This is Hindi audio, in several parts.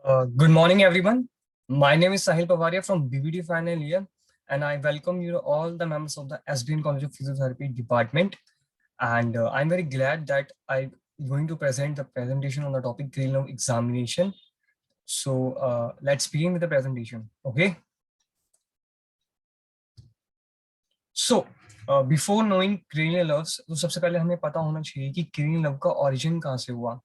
Good morning, everyone. My name is Sahil Pavaria from BBD Final Year, and I welcome you all the members of the SBN College of Physiotherapy Department. And I'm very glad that I'm going to present the presentation on the topic cranial nerve examination. So let's begin with the presentation. Okay. So before knowing cranial nerves, तो सबसे पहले हमें पता होना चाहिए कि cranial nerve का origin कहाँ से हुआ.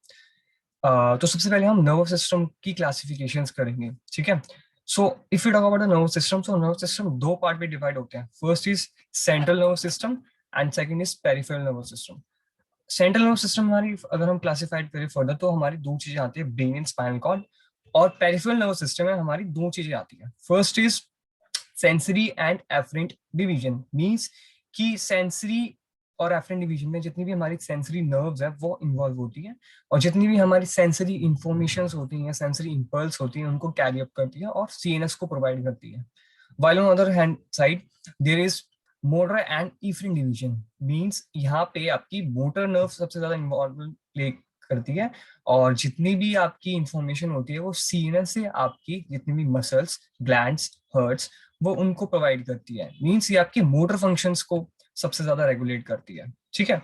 तो सबसे पहले हम नर्व सिस्टम की क्लासिफिकेशंस करेंगे, ठीक है. So if you talk about the nerve system, so nerve system दो पार्ट में डिवाइड होते हैं. First is central nerve system and second is peripheral nerve system. Central nerve system हमारी अगर हम क्लासिफाइड करें फर्दर तो हमारी दो चीजें आती है, ब्रेन एंड स्पाइनल कॉर्ड. और पेरिफेरल नर्व सिस्टम में हमारी दो चीजें आती है. First is sensory and afferent division, means कि सेंसरी और एफरेंट डिवीजन में जितनी भी हमारी सेंसरी नर्व्स है वो इन्वॉल्व होती है, और जितनी भी हमारी सेंसरी इंफॉर्मेशंस होती हैं, सेंसरी इंपल्स होती हैं, उनको कैरी अप करती है और सीएनएस को प्रोवाइड करती है. While on other hand side there is motor and efferent division, means यहाँ पे आपकी मोटर नर्व सबसे ज्यादा इन्वॉल्व प्ले करती है, और जितनी भी आपकी इंफॉर्मेशन होती है वो सीएनएस से आपकी जितनी भी मसल्स, ग्लैंड्स, हर्ट्स, वो उनको प्रोवाइड करती है. मींस ये आपके मोटर फंक्शंस को सबसे ज्यादा रेगुलेट करती है, ठीक है.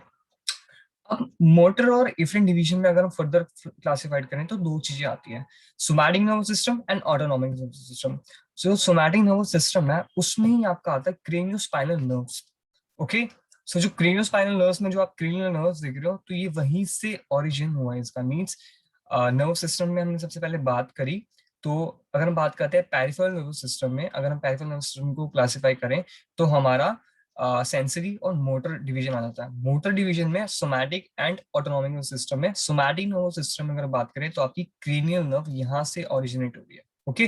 अब मोटर और इफरेंट डिवीजन में अगर हम फर्दर क्लासिफाइड करें तो दो चीजें आती हैं, somatic nervous system and autonomic nervous system. जो सोमैटिक नर्वस सिस्टम है उसमें ही आपका आता है क्रेनियोस्पाइनल नर्व्स. ओके. सो जो क्रेनियोस्पाइनल नर्व्स में जो आप क्रेनियल नर्व्स देख रहे हो तो ये वहीं से ओरिजिन हुआ है इसका. मींस नर्व सिस्टम में हमने सबसे पहले बात करी, तो अगर हम बात करते हैं पेरिफेरल नर्वस सिस्टम में, अगर हम पेरिफेरल नर्वस सिस्टम को क्लासिफाई करें तो हमारा सेंसरी और मोटर डिवीजन आ जाता है. मोटर डिवीजन में somatic and autonomic nervous system में, सोमैटिक नर्वस सिस्टम में अगर बात करें तो आपकी क्रेनियल नर्व यहाँ से ओरिजिनेट हो रही है. Okay.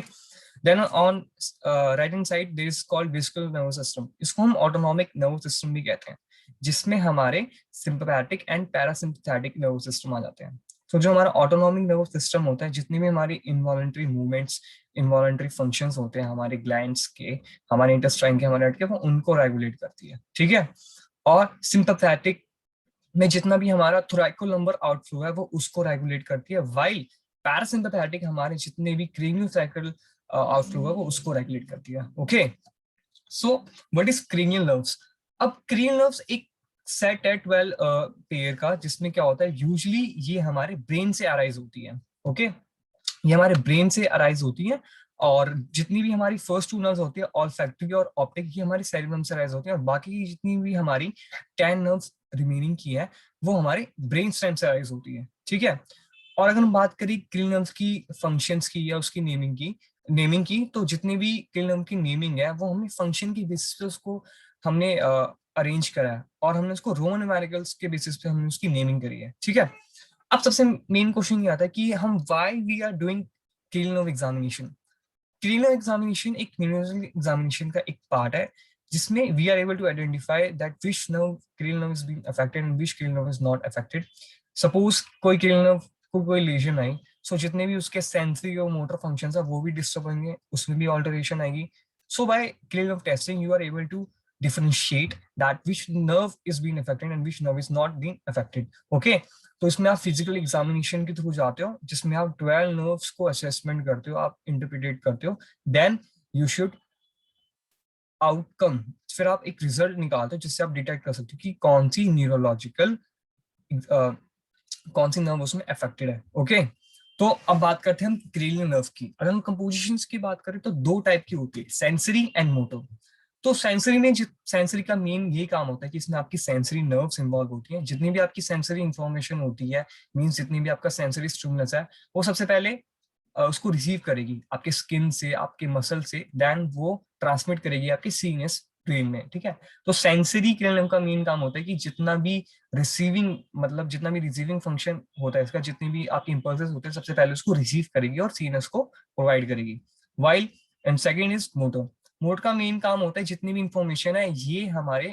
Then on right hand side there is called vascular nervous system. इसको हम ऑटोनॉमिक नर्वस सिस्टम भी कहते हैं, जिसमें हमारे sympathetic and parasympathetic nervous system आ जाते हैं. तो जो हमारा ऑटोनॉमिक नर्वस सिस्टम होता है, जितनी भी हमारी इनवॉलंटरी मूवमेंट्स, इनवॉलंटरी फंक्शंस होते हैं हमारे ग्लैंड्स के, हमारे इंटेस्टाइन के, हमारे के, वो उनको रेगुलेट करती है, ठीक है. और सिंपैथेटिक में जितना भी हमारा थोरैकोलम्बर आउटफ्लो है वो उसको रेगुलेट करती है, वाइल पैरासिम्पैथेटिक हमारे जितने भी क्रेनियोसैक्रल आउटफ्लो है वो उसको रेगुलेट करती है. Okay. So what is cranial nerves? अब क्रेनियल नर्व्स एक सेट है 12 पेयर का, जिसमें क्या होता है, यूजुअली ये हमारे ब्रेन से अराइज होती है. ओके. ये हमारे ब्रेन से अराइज होती है, और जितनी भी हमारी फर्स्ट टू नर्व्स होती है, ऑल्फैक्टरी और ऑप्टिक, ये हमारी सेरिबम से अराइज होती है, और बाकी की जितनी भी हमारी 10 नर्व्स रिमेनिंग की है वो हमारे ब्रेन स्टेम से अराइज होती है, ठीक है. और अगर हम बात करें क्रेनियल नर्व्स की फंक्शंस की या उसकी नेमिंग की, तो जितनी भी क्रेनियल नर्व की नेमिंग है वो हमने फंक्शन की बेसिस पे उसको हमने अरेंज करा है, और हमने उसको रोमन न्यूमेरिकल्स के बेसिस पे हमने उसकी नेमिंग करी है, ठीक है. अब सबसे मेन क्वेश्चन ये आता है कि हम why we are doing cranial nerve examination. Cranial nerve examination एक न्यूरोलॉजिकल एग्जामिनेशन का एक पार्ट है, जिसमें we are able to identify that which nerve cranial nerve is being affected and which cranial nerve is not affected. Suppose कोई क्रेनियल नर्व को कोई लेजन आई, सो जितने भी उसके सेंसरी और मोटर फंक्शंस है वो भी डिस्टर्ब होंगे, उसमें भी ऑल्टरेशन आएगी. So by cranial nerve testing you are able to differentiate that which nerve is being affected and which nerve is not being affected. Okay. तो इसमें आप फिजिकल एग्जामिनेशन के थ्रू जाते हो, जिसमें आप 12 नर्व्स को असेसमेंट करते हो, आप इंटरप्रिटेट करते हो, देन यू शुड आउटकम, फिर आप एक रिजल्ट निकालते हो जिससे आप डिटेक्ट कर सकते हो कि कौन सी न्यूरोलॉजिकल कौन सी नर्व उसमें अफेक्टेड है. ओके. तो अब बात करते हैं हम क्रेनियल नर्व की. अगर हम कंपोजिशंस की बात करें तो दो टाइप की होती है, सेंसरी एंड मोटर. तो सेंसरी का मेन ये काम होता है कि इसमें आपकी सेंसरी नर्व्स इन्वॉल्व होती हैं. जितनी भी आपकी सेंसरी इंफॉर्मेशन होती है, मींस जितनी भी आपका सेंसरी स्टिमुलस है, वो सबसे पहले उसको रिसीव करेगी आपके स्किन से, आपके मसल से, देन वो ट्रांसमिट करेगी आपके सीएनएस ब्रेन में, ठीक है. तो सेंसरी क्रेनियल का मेन काम होता है कि जितना भी रिसीविंग फंक्शन होता है इसका, जितनी भी आपके इंपल्सेस होते हैं, सबसे पहले उसको रिसीव करेगी और सीएनएस को प्रोवाइड करेगी. While and second is motor. Mode का मेन काम होता है जितनी भी इंफॉर्मेशन है ये हमारे,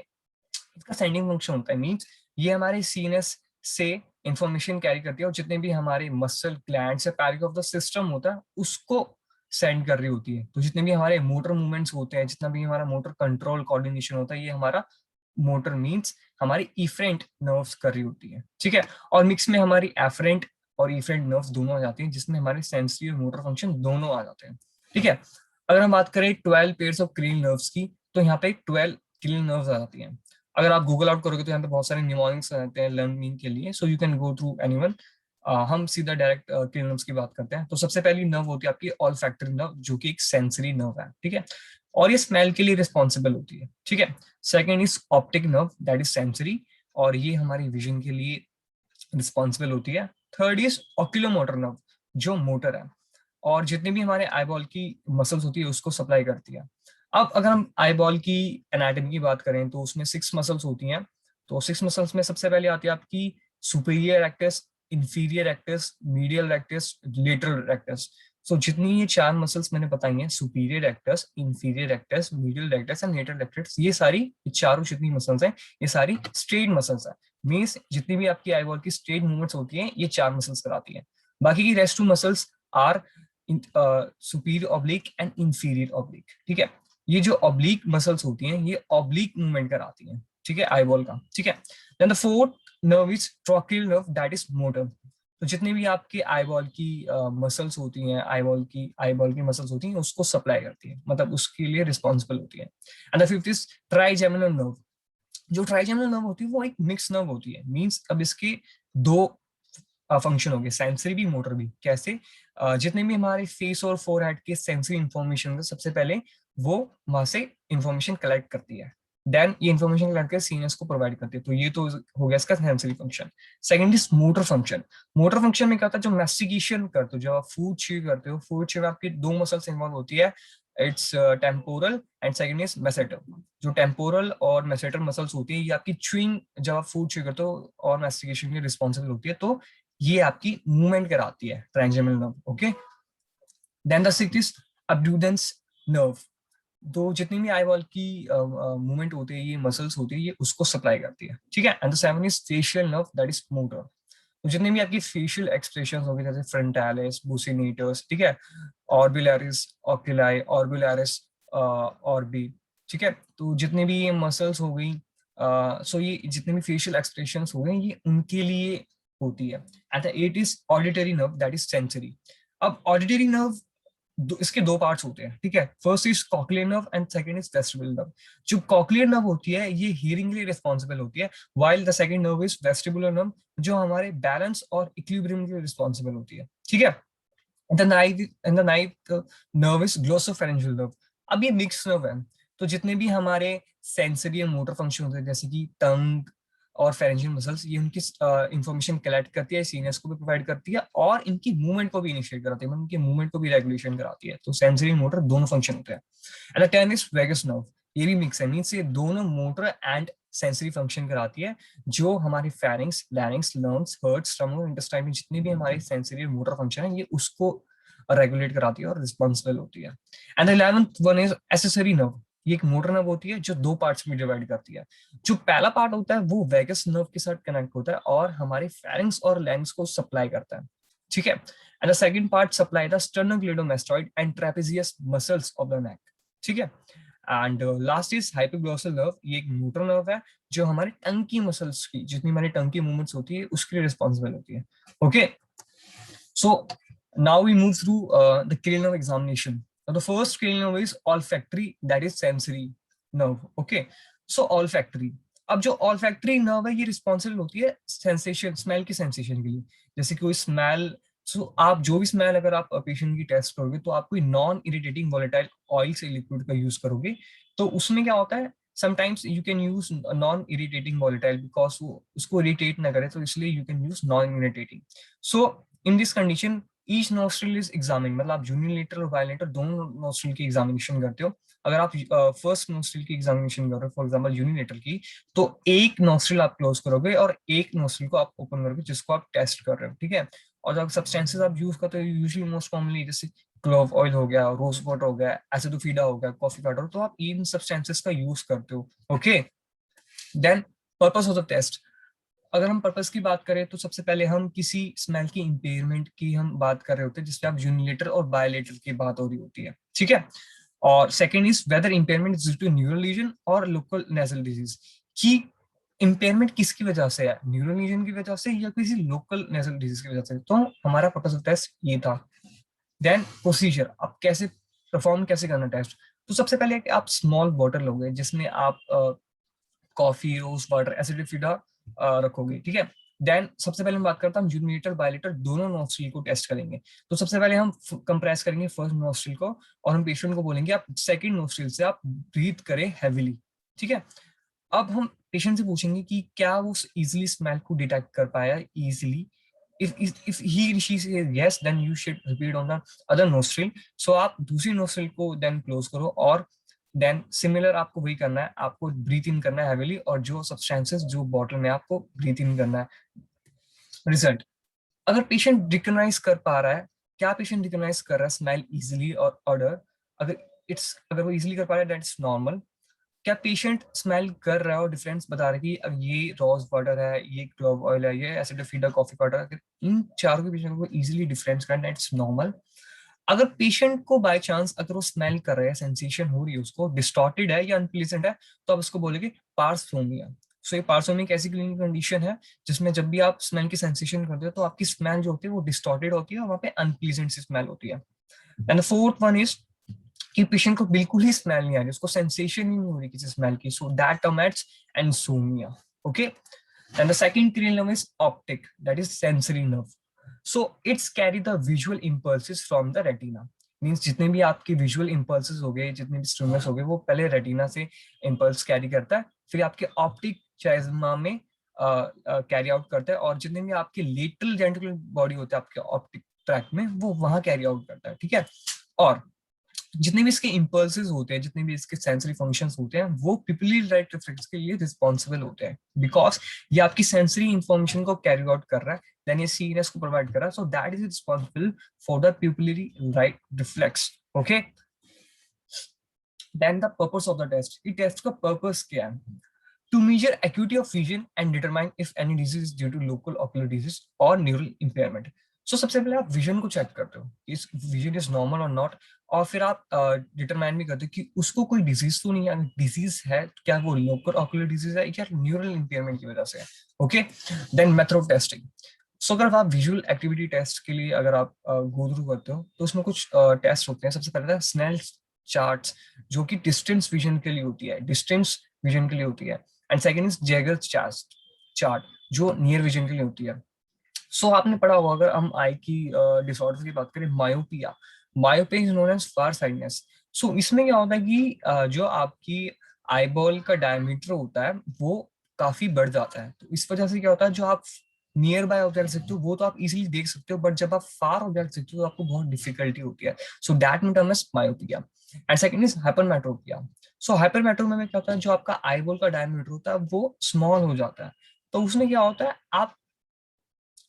इसका सेंडिंग फंक्शन होता है, मींस ये हमारे सीएनएस से इंफॉर्मेशन कैरी करती है, और जितने भी हमारे मसल ग्लैंड्स या पैरिक ऑफ द सिस्टम होता है उसको सेंड कर रही होती है. तो जितने भी हमारे मोटर मूवमेंट्स होते हैं, जितना भी हमारा मोटर कंट्रोल कोऑर्डिनेशन होता है, ये हमारा मोटर मींस हमारी इफरेंट नर्व्स कर रही होती है, ठीक है. और मिक्स में हमारी एफरेंट और इफेरेंट नर्व्स दोनों आ जाती हैं, जिसमें हमारे सेंसरी और मोटर फंक्शन दोनों आ जाते हैं। ठीक है, अगर हम बात करें 12 पेयर्स ऑफ क्रेनियल नर्व्स की, तो यहाँ पे 12 क्रेनियल नर्व्स आ जाती हैं। अगर आप गूगल आउट करोगे तो यहाँ पे बहुत सारे निमोनिक्स रहते हैं लर्निंग के लिए, so you can go through anyone. हम सीधा डायरेक्ट क्रेनियल नर्व्स की बात करते हैं। तो सबसे पहली नर्व होती है आपकी ऑल्फैक्टरी नर्व, जो कि एक सेंसरी नर्व है। ठीक है, और ये स्मेल के लिए रिस्पॉन्सिबल होती है। ठीक है, second is optic nerve, that is sensory, और ये हमारी विजन के लिए रिस्पॉन्सिबल होती है। थर्ड इज ऑक्यूलोमोटर नर्व, जो मोटर है और जितने भी हमारे आईबॉल की मसल्स होती है उसको सप्लाई करती है। अब अगर हम आईबॉल की एनाटॉमी की बात करें तो उसमें 6 मसल्स होती हैं। तो 6 मसल्स में सबसे पहले आती है आपकी superior rectus, inferior rectus, medial rectus, lateral rectus. So जितनी ये 4 मसल्स मैंने बताई हैं, superior rectus, inferior rectus, medial rectus and lateral rectus, ये सारी चारों जितनी मसल्स हैं ये सारी स्ट्रेट मसल्स हैं। मीन्स जितनी भी आपकी आईबॉल की स्ट्रेट मूवमेंट्स होती हैं ये 4 मसल्स कराती हैं। बाकी की rest 2 muscles are superior oblique and inferior oblique. ठीक है, ये जो ऑब्लिक मसल्स होती हैं ये ऑब्लिक मूवमेंट कराती हैं। ठीक है, आईबॉल का। ठीक है, then the fourth nerve is trochlear nerve, that is motor. तो जितनी भी आपकी आईबॉल की मसल्स होती हैं, आईबॉल की मसल्स होती हैं उसको सप्लाई करती है, मतलब उसके लिए रिस्पॉन्सिबल होती है। And the fifth is trigeminal nerve. जो ट्राइजेमिनल नर्व होती है वो एक मिक्स नर्व होती है। मींस अब इसके दो फंक्शन हो गए, सेंसरी भी मोटर भी। कैसे? जितने भी हमारे फेस और फोरहेड के सेंसरी इंफॉर्मेशन है, सबसे पहले वो वहां से इंफॉर्मेशन कलेक्ट करती है, देन ये इंफॉर्मेशन कलेक्ट कर सीनियर्स को प्रोवाइड करती है। तो ये तो हो गया इसका sensory function. Second is motor function. Motor function में क्या होता है, जो मैस्टिकेशन करते हो, जब आप फूड च्यू करते हो, फूड च्यू में आपकी 2 मसल्स इन्वॉल्व होती है। It's temporal and second is masseter. जो टेम्पोरल और मेसेटर मसल्स होती है ये आपकी च्यूइंग, जब आप फूड च्यू करते हो और मैस्टिकेशन के रिस्पॉन्सिबल होती है, तो ये आपकी मूवमेंट कराती है, trigeminal nerve. Okay, then the sixth is abducens nerve. तो जितनी भी आईबॉल की मूवमेंट होती है, ये मसल्स होती है, ये उसको सप्लाई करती है। ठीक है, and the seven is facial nerve, that is motor. तो जितने भी आपकी फेशियल एक्सप्रेशन होगी, जैसे फ्रंटालिस, बुसिनेटर्स, ठीक है, ऑर्बिलरिस, ऑक्यूलाई, ऑर्बिलरिस, ऑर्बी। ठीक है, तो जितने भी ये मसल्स हो गई, सो ये जितने भी फेशियल एक्सप्रेशंस हो गए ये उनके लिए होती है। And the eight is auditory nerve, that is sensory. अब ऑडिटरी नर्व इसके 2 पार्ट्स होते हैं। ठीक है, first is cochlear nerve and second is vestibular nerve. जो कॉक्लियर नर्व होती है ये हियरिंग के लिए रिस्पॉन्सिबल होती है, while the second nerve is vestibular nerve, जो हमारे बैलेंस और इक्विलिब्रियम के लिए रिस्पॉन्सिबल होती है। ठीक है, the ninth nerve is glossopharyngeal nerve. अब ये मिक्स नर्व है। तो जितने भी हमारे सेंसरी और मोटर फंक्शन होते हैं, जैसे कि टंग और फेरेंजियल मसल्स, ये उनकी इंफॉर्मेशन कलेक्ट करती है, सीनियर्स को भी प्रोवाइड करती है और इनकी मूवमेंट को भी इनिशिएट कराती है, मतलब इनकी मूवमेंट को भी रेगुलेशन कराती है। तो सेंसरी मोटर दोनों फंक्शन होते हैं। And the ten is vagus nerve. ये भी मिक्स है, मीन्स ये दोनों मोटर एंड सेंसरी फंक्शन कराती है, जो हमारी pharynx, लैरिंग्स, lungs, heart, stomach, intestine में जितनी भी हमारी सेंसरी और मोटर फंक्शन है, ये उसको रेगुलेट कराती है और रिस्पॉन्सिबल होती है। And the 11th one is accessory nerve. ये एक मोटर नर्व होती है जो 2 पार्ट्स में डिवाइड करती है। जो पहला पार्ट होता है वो वेगस नर्व के साथ कनेक्ट होता है और हमारे फेरिंग्स और लैरिंग्स को सप्लाई करता है। ठीक है, and the second part supply the sternocleidomastoid and trapezius muscles of the neck. ठीक है, and last is hypoglossal nerve. ये एक मोटर नर्व है जो हमारे टंग की मसल्स की, जितनी हमारी टंग की मूवमेंट्स होती है उसके लिए रिस्पॉन्सिबल होती है। Okay, so now we move through the cranial nerve examination. Now the first cranial nerve is olfactory, that is sensory nerve. Okay, so olfactory. अब जो olfactory nerve है ये रिस्पॉन्सिबल होती है सेंसेशन, स्मेल की सेंसेशन के लिए। जैसे कोई स्मेल, सो आप जो भी स्मेल अगर आप पेशेंट की टेस्ट करोगे तो आप कोई नॉन इरिटेटिंग वोलेटाइल ऑयल से लिक्विड का यूज करोगे। तो उसमें क्या होता है, sometimes you can use non irritating volatile because वो उसको इरिटेट ना करे, तो इसलिए you can use non irritating. So in this condition each nostril is examine, मतलब आप यूनिलेटरल और बायलेटरल दोनों नोस्ट्रिल की एग्जामिनेशन करते हो। अगर आप फर्स्ट नोस्ट्रिल की एग्जामिनेशन कर रहे हो, फॉर एग्जांपल यूनिलेटरल की, तो एक नोस्ट्रिल आप क्लोज करोगे और एक नोस्ट्रिल को आप ओपन करोगे जिसको आप टेस्ट कर रहे हो। ठीक है, और जब सब्सटेंसेस आप यूज करते हो यूजुअली मोस्ट कॉमनली जैसे क्लोव ऑयल हो गया, रोज वाटर हो गया, एसिडोफिडा हो गया, कॉफी पाउडर, तो आप इन सब्सटेंसेस का यूज करते हो। Okay, then purpose of the test. अगर हम पर्पस की बात करें तो सबसे पहले हम किसी स्मेल की इंपेयरमेंट की हम बात कर रहे होते हैं, जिसपे आप यूनिलेटर और बायलेटर की बात हो रही होती है। ठीक है, और second is whether impairment is due to neural lesion और लोकल नेजल डिजीज, कि इम्पेयरमेंट किसकी वजह से है, न्यूरल लीजन की वजह से या किसी लोकल नेजल डिजीज की वजह से। तो हमारा पर्पस ऑफ टेस्ट ये था। देन प्रोसीजर, आप कैसे परफॉर्म कैसे करना टेस्ट। तो सबसे पहले आप स्मॉल बॉटल लोगे जिसमें आप कॉफी, रोज वाटर, एसिडिफिडा रखोगे, ठीक है। देन सबसे पहले हम बात करते हैं, हम यूनिलीटर बायोलीटर दोनों नोस्ट्रिल को टेस्ट करेंगे। तो सबसे पहले हम कंप्रेस करेंगे फर्स्ट नोस्ट्रिल को और हम पेशेंट को बोलेंगे आप सेकंड नोस्ट्रिल से आप ब्रीथ करें हैवीली, ठीक है। अब हम पेशेंट से पूछेंगे कि क्या वो इजीली स्मेल को डिटेक्ट कर पाया easily. if he or she says yes, then you should repeat on the other nostril. So आप दूसरी nostril को then close करो और देन सिमिलर आपको वही करना है, आपको ब्रीथ इन करना है हैवीली और जो सब्सटेंसेस जो बॉटल में आपको ब्रीथ इन करना है। रिजल्ट, अगर पेशेंट रिकॉग्नाइज कर पा रहा है, क्या पेशेंट रिकॉग्नाइज कर रहा है स्मेल इजीली और ऑर्डर, अगर वो इजीली कर पा रहा है दैट्स नॉर्मल। क्या पेशेंट स्मेल कर रहा है और डिफरेंस बता रहा है कि अब ये रोज वाटर है, ये क्लोव ऑयल है, ये एसिडिफिडा कॉफी पाउडर है, इन चारों के पेशेंट को इजीली डिफरेंस करना, इट्स नॉर्मल। अगर पेशेंट को बाय चांस अगर वो स्मेल कर रहा है, सेंसेशन हो रही है, उसको डिस्टॉर्टेड है या अनप्लीजेंट है, तो आप उसको बोलेंगे पार्सोमिया। सो ये पार्सोमिया एक ऐसी क्लिनिकल कंडीशन है जिसमें जब भी आप स्मेल की सेंसेशन करते हो तो आपकी स्मेल जो होती है वो डिस्टॉर्टेड होती है और वहां पे अनप्लीजेंट सी स्मेल होती है। And the fourth one is कि पेशेंट को बिल्कुल ही स्मेल नहीं आ रही, उसको सेंसेशन ही नहीं हो रही किसी स्मेल की, so that term as anosmia, okay. And the second cranial nerve is optic, that is sensory nerve. So it's carry the visual impulses from the retina. Means जितने भी आपके विजुअल इंपल्सेस हो गए, जितने भी स्टिमुलस हो गए, वो पहले रेटिना से इंपल्स कैरी करता है, फिर आपके ऑप्टिक चाइज्मा में कैरी आउट करता है, और जितने भी आपके लेटरल जेंट्रिकुलर बॉडी होते हैं आपके ऑप्टिक ट्रैक में, वो वहां कैरी आउट करता है, ठीक है। और जितने भी इसके इम्पल्सेस होते हैं, जितने भी इसके सेंसरी फंक्शंस होते हैं, वो पिपिलरी लाइट रिफ्लेक्स के लिए रिस्पॉन्सिबल होते हैं, बिकॉज ये आपकी सेंसरी इंफॉर्मेशन को कैरी आउट कर रहा है, देन ये सीएनएस को प्रोवाइड कर रहा है, so that is responsible for the pupillary light reflex, okay. Then the purpose of the test, ये टेस्ट का पर्पस क्या है? To measure acuity of vision and determine if any disease due to local ocular disease और न्यूरल इम्पेयरमेंट। सो सबसे पहले आप विजन को चेक करते हो, इस विजन इज नॉर्मल और नॉट, और फिर आप डिटरमाइन भी करते हो कि उसको कोई डिजीज तो नहीं है, डिजीज है तो क्या वो लोकल ऑक्यूलर डिजीज है या न्यूरल इम्पेयरमेंट की वजह से है, okay. Then method of testing. So अगर आप विजुअल एक्टिविटी टेस्ट के लिए अगर आप गो थ्रू करते हो तो उसमें कुछ टेस्ट होते हैं। सबसे पहले स्नेल चार्ट्स, जो कि डिस्टेंस विजन के लिए होती है, डिस्टेंस विजन के लिए होती है। And second is Jaeger's chart, जो नियर विजन के लिए होती है। सो आपने पढ़ा होगा, अगर हम आई की डिसऑर्डर की बात करें, myopia, myopia is known as far sightedness. So इसमें क्या होता है कि जो आपकी आईबॉल का डायमीटर होता है वो काफी बढ़ जाता है, तो इस वजह से क्या होता है, जो आप नियर बाय ऑब्जेक्ट देखते हो वो तो आप इजीली देख सकते हो, बट जब आप फार ऑब्जेक्ट देखते हो तो आपको बहुत डिफिकल्टी होती है। So that term is myopia. And second is hypermetropia. So hypermetropia में क्या होता है, जो आपका आईबॉल का डायमीटर होता है वो स्मॉल हो जाता है, तो उसमें क्या होता है, आप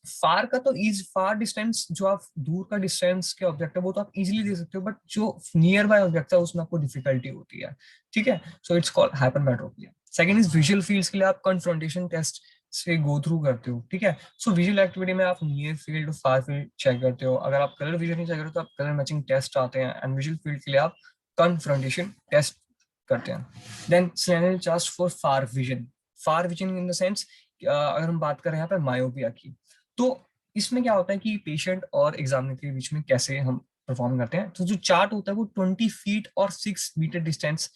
फार का तो इज फार डिस्टेंस, जो आप दूर का डिस्टेंस के ऑब्जेक्ट है वो तो आप इजीली दे सकते हो, बट जो नियर बाय ऑब्जेक्ट है उसमें आपको डिफिकल्टी होती है, ठीक है। So it's called hypermetropia. Second is visual fields के लिए आप कन्फ्रंटेशन टेस्ट से गो थ्रू करते हो, ठीक है। सो विजुअल एक्टिविटी में आप near field, far field check करते हो। अगर आप कलर विजन चेक करते हो तो आप कलर मैचिंग टेस्ट आते हैं, एंड विजुअल फील्ड के लिए आप कन्फ्रंटेशन टेस्ट करते हैं। Then Snellen chart for far vision, far vision in the sense अगर हम बात करें यहाँ पे मायोपिया की, तो इसमें क्या होता है कि पेशेंट और एग्जामिनर के बीच में कैसे हम परफॉर्म करते हैं। तो जो चार्ट होता है वो 20 फीट और 6 मीटर डिस्टेंस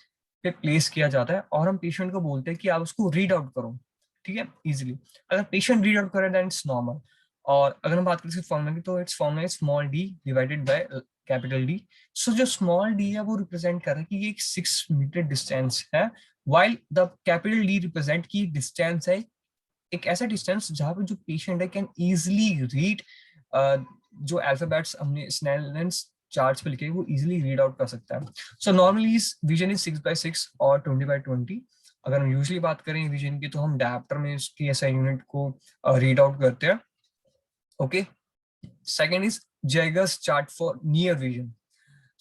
पे प्लेस किया जाता है, और हम पेशेंट को बोलते हैं कि आप उसको रीड आउट करो, ठीक है, इजिली। अगर पेशेंट रीड आउट करे देन इट्स नॉर्मल। और अगर हम बात करें इसके फॉर्मूला की, तो it's formula is small D divided by capital D. So जो स्मॉल डी है वो रिप्रेजेंट कर रहा है कि ये एक 6 मीटर डिस्टेंस है, while the capital D represent की डिस्टेंस है, एक ऐसा डिस्टेंस जहां पे जो पेशेंट है कैन इजिली रीड जो अल्फाबेट्स हमने स्नेलनेस चार्ट्स पे लिखे वो इजिली रीड आउट कर सकता है। So normally vision is 6x6 और 20x20। अगर हम यूजली बात करें विजन की, तो हम डायप्टर में इसकी ऐसा यूनिट को रीड आउट करते हैं, okay. Second is Jaeger's chart for near vision.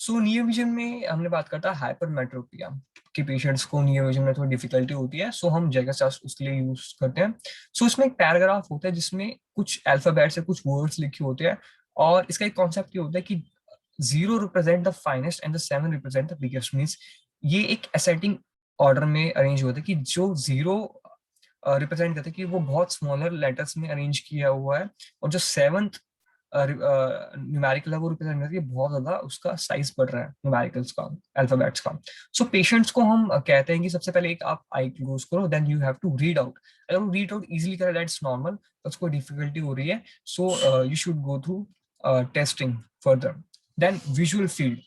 So near vision में हमने बात करता है हाइपरमेट्रोपिया के पेशेंट्स को नियर विजन में थोड़ी डिफिकल्टी होती है, सो हम जैगर्स चार्ट उसके लिए यूज करते हैं। सो इसमें एक पैराग्राफ होता है जिसमें कुछ अल्फाबेट्स से कुछ वर्ड्स लिखे होते हैं, और इसका एक कॉन्सेप्ट ये होता है कि 0 represent the finest and the 7 represent the biggest. Means ये एक असेंडिंग ऑर्डर में अरेंज होता है कि जो 0 रिप्रेजेंट करते हैं कि वो बहुत स्मॉलर लेटर्स में अरेंज किया हुआ है, और जो सेवंथ न्यूमेरिकल है वो रिप्रेजेंट करती है बहुत ज्यादा उसका साइज बढ़ रहा है न्यूमेरिकल्स का, अल्फाबेट्स का। सो पेशेंट्स को हम कहते हैं कि सबसे पहले एक आप आई क्लोज करो, then you have to read out. अगर वो रीड आउट इजिली करे दैट्स नॉर्मल, उसको डिफिकल्टी हो रही है, so you should go through testing further. Then visual field.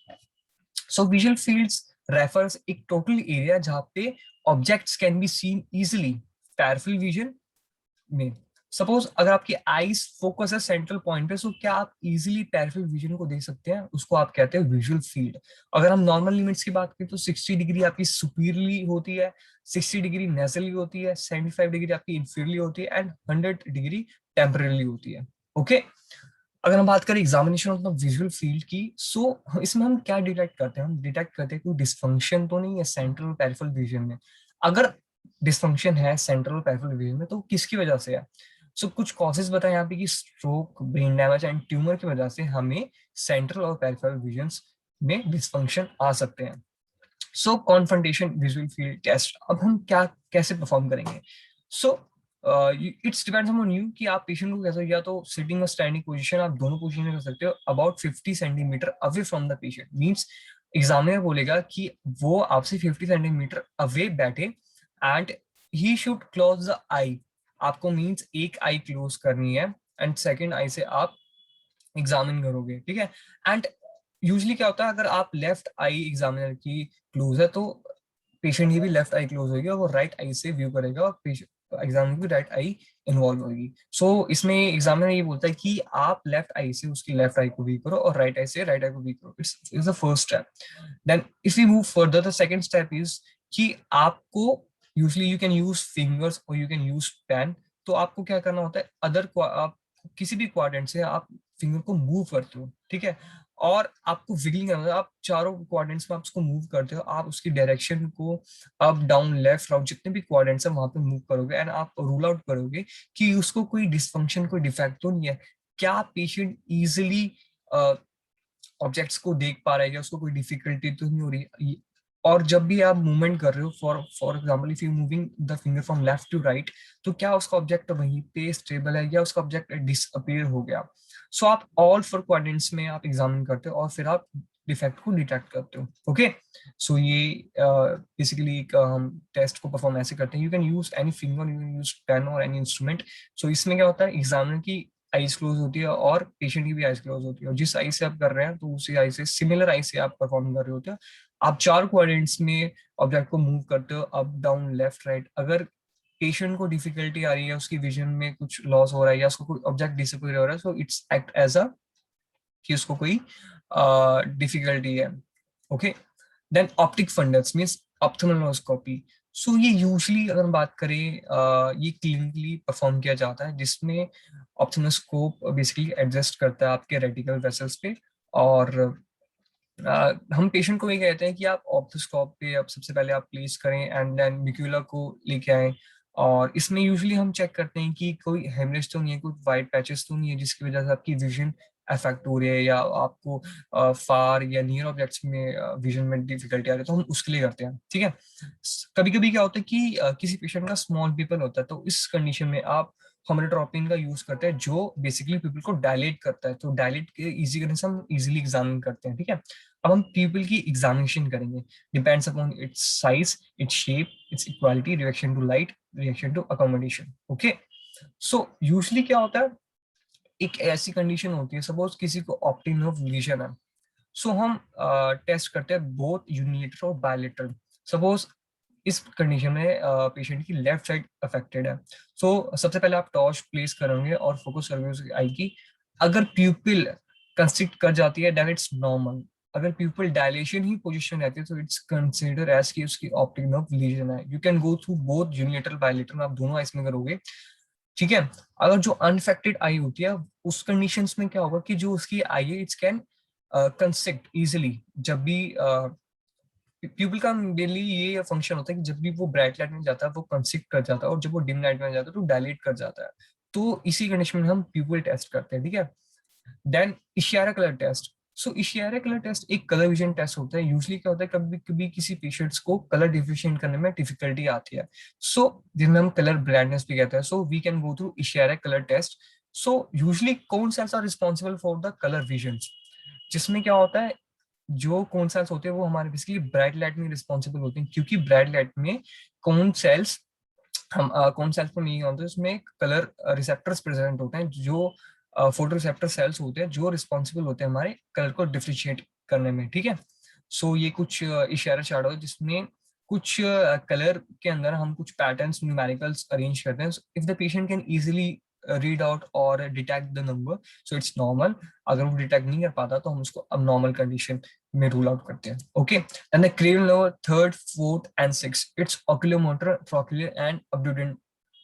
So visual fields refers एक टोटल एरिया जहाँ पे objects can be seen easily peripheral vision में। सपोज अगर आपकी आईज फोकस है सेंट्रल पॉइंट पे, सो क्या आप इजीली पेरिफेरल विजन को देख सकते हैं, उसको आप कहते हैं विजुअल फील्ड। अगर हम नॉर्मल लिमिट्स की बात करें तो 60 डिग्री आपकी सुपीरियरली होती है, 60 डिग्री नेजली होती है, 75 डिग्री आपकी इंफीरियरली होती है, एंड 100 डिग्री टेम्परली होती है। ओके, अगर हम बात करें examination of the visual field की, सो इसमें हम क्या डिटेक्ट करते हैं, हम डिटेक्ट करते हैं कोई डिस्फंक्शन तो नहीं है सेंट्रल पेरिफेरल विजन में। अगर डिस्फंक्शन है सेंट्रल पेरिफेरल विजन में तो किसकी वजह से है? सो कुछ कॉजेज बताएं यहाँ पे कि stroke, brain damage and tumour की वजह से हमें सेंट्रल और पेरिफेरल विजन्स में डिस्फंक्शन आ सकते हैं। सो कॉन्फ्रंटेशन विजुअल फील्ड टेस्ट, अब हम क्या कैसे परफॉर्म करेंगे? So it's depends on you कि आप पेशेंट को कैसे, या तो सिटिंग और स्टैंडिंग पोजीशन, आप दोनों पोजीशन में कर सकते हो about 50 centimetre away from the patient. Means examiner बोलेगा कि वो आपसे 50 सेंटीमीटर अवे बैठे, and he should close the eye. आपको मींस एक आई क्लोज करनी है एंड सेकेंड आई से आप एग्जामिन करोगे, ठीक है। एंड यूजली क्या होता है, अगर आप लेफ्ट आई एग्जामिनर की क्लोज है तो पेशेंट की भी लेफ्ट आई क्लोज होगी और वो राइट आई से व्यू करेगा, और एग्जामिनर की राइट आई इन्वॉल्व होगी। सो इसमें एग्जामिनर ये बोलता है कि आप लेफ्ट आई से उसकी लेफ्ट आई को व्यू करो और राइट आई से राइट आई को व्यू करो। It's is the first step. Then if you move further, the second step is कि आपको usually you can use fingers और यू कैन यूज पेन। तो आपको क्या करना होता है, आप किसी भी क्वाड्रेंट से आप फिंगर को मूव करते हो, ठीक है, और आपको विगलिंग करना है, आप चारों क्वाड्रेंट्स में आप उसको मूव करते हो, आप उसकी डायरेक्शन को अप डाउन लेफ्ट राइट जितने भी क्वाड्रेंट्स है वहां पे मूव करोगे, एंड आप रूल आउट करोगे कि उसको कोई डिसफंक्शन, कोई डिफेक्ट तो नहीं है, क्या पेशेंट इजिली ऑब्जेक्ट्स को देख पा रहा है, या उसको कोई डिफिकल्टी तो नहीं हो रही। और जब भी आप मूवमेंट कर रहे हो, for example if you moving the finger from left to right, तो क्या उसका ऑब्जेक्ट वहीं पे स्टेबल है या उसका ऑब्जेक्ट डिसअपीयर हो गया। सो आप ऑल फोर क्वाड्रेंट्स में आप एग्जामिन करते हो और फिर आप डिफेक्ट को डिटेक्ट करते हो। ओके, सो ये बेसिकली हम टेस्ट को परफॉर्म ऐसे करते हैं। You can use any finger, you can use pen और एनी इंस्ट्रूमेंट। सो इसमें क्या होता है, एग्जामिनर की आईज क्लोज होती है और पेशेंट की भी आईज क्लोज होती है, और जिस आई से आप कर रहे हैं तो उसी आई से, सिमिलर आई से आप परफॉर्म कर रहे होते हैं। आप चार क्वाड्रेंट्स में ऑब्जेक्ट को मूव करते हो, अप डाउन लेफ्ट राइट। अगर पेशेंट को डिफिकल्टी आ रही है, उसकी विजन में कुछ लॉस हो रहा है या उसको कोई ऑब्जेक्ट डिसअपीयर हो रहा है, so it's act as a कि उसको कोई डिफिकल्टी है। Okay, then optic fundus means ophthalmoscopy. So ये यूजली अगर हम बात करें ये क्लिनिकली परफॉर्म किया जाता है, जिसमें ऑप्थेल्मोस्कोप बेसिकली एडजस्ट करता है आपके रेटिकल वेसल्स पे। और हम पेशेंट को ये कहते हैं कि आप ऑप्थोस्कोप पे अब सबसे पहले आप प्लेस करें एंड देन मिक्यूला को लेके आए। और इसमें यूजुअली हम चेक करते हैं कि कोई हेमरेज तो नहीं है, कोई वाइट पैचेस तो नहीं है जिसकी वजह से आपकी विजन अफेक्ट हो रही है, या आपको फार या नियर ऑब्जेक्ट्स में विजन में डिफिकल्टी आ रही है, तो हम उसके लिए करते हैं, ठीक है। कभी कभी क्या होता है कि किसी पेशेंट का स्मॉल पीपल होता है, तो इस कंडीशन में आप होमोट्रोपिन का यूज करते हैं जो बेसिकली पीपल को डायलेट करता है, तो डायलेट के इजी करने से हम इजीली एग्जामिन करते हैं, ठीक है। अब हम पीपल की एग्जामिनेशन करेंगे, depends upon its size, its shape, its equality, reaction to light, reaction to accommodation. Okay, so usually क्या होता है, एक ऐसी कंडीशन होती है, सपोज किसी को ऑप्टिक नर्व लीजन है, सो हम टेस्ट करते हैं बोथ यूनिलेटरल और बायलेटरल। सपोज इस कंडीशन में पेशेंट की लेफ्ट साइड अफेक्टेड है, सो सबसे पहले आप टॉर्च प्लेस करेंगे और फोकस करेंगे उसकी आई की। अगर प्यूपिल कंस्ट्रिक्ट कर जाती है देन इट्स नॉर्मल। अगर प्यूपिल डायलेशन ही पोजीशन रहती है तो इट्स कंसीडर एज कि उसकी ऑप्टिक नर्व लीजन है। You can go through both unilateral bilateral, आप दोनों आईज में करोगे, ठीक है। अगर जो अनफेक्टेड आई होती है उस कंडीशंस में क्या होगा कि जो उसकी आई है इट्स कैन कंस्ट्रिक्ट इजिली। जब भी प्यूपिल का मेनली ये फंक्शन होता है कि जब भी वो ब्राइट लाइट में जाता है वो कंस्ट्रिक्ट कर जाता है, और जब वो डिम लाइट में जाता है तो डायलेट कर जाता है। तो इसी कंडीशन में हम प्यूपिल टेस्ट करते हैं, ठीक है। देन इशारा कलर टेस्ट। सो इशियारा कलर टेस्ट एक कलर विजन टेस्ट होता है। यूजली क्या होता है, कभी कभी किसी पेशेंट्स को कलर डिफरेंशिएट करने में डिफिकल्टी आती है, सो जिनमें हम कलर ब्लाइंडनेस भी कहते हैं। So we can go through Ishihara colour test. So usually cone cells are responsible for the colour vision, जिसमें क्या होता है, जो कौन सेल्स होते हैं वो हमारे बेसिकली ब्राइट लाइट में रिस्पॉन्सिबल होते हैं, क्योंकि ब्राइट लाइट में कौन सेल्स हम कौन सेल्स में नहीं होते, उसमें कलर रिसेप्टर्स प्रेजेंट होते हैं, जो फोटो रिसेप्टर सेल्स होते हैं जो रिस्पॉन्सिबल होते हैं हमारे कलर को डिफ्रेंशिएट करने में, ठीक है। सो ये कुछ इशारा चार्ट हो जिसमें कुछ कलर के अंदर हम कुछ पैटर्न्स न्यूमेरिकल्स अरेंज करते हैं। If the patient can easily read out और detect the number, so it's normal. अगर वो डिटेक्ट नहीं कर पाता तो हम उसको अब नॉर्मल कंडीशन में रूल आउट करते हैं, okay. And the cranial nerve third, fourth and six, it's oculomotor, trochlear and abducent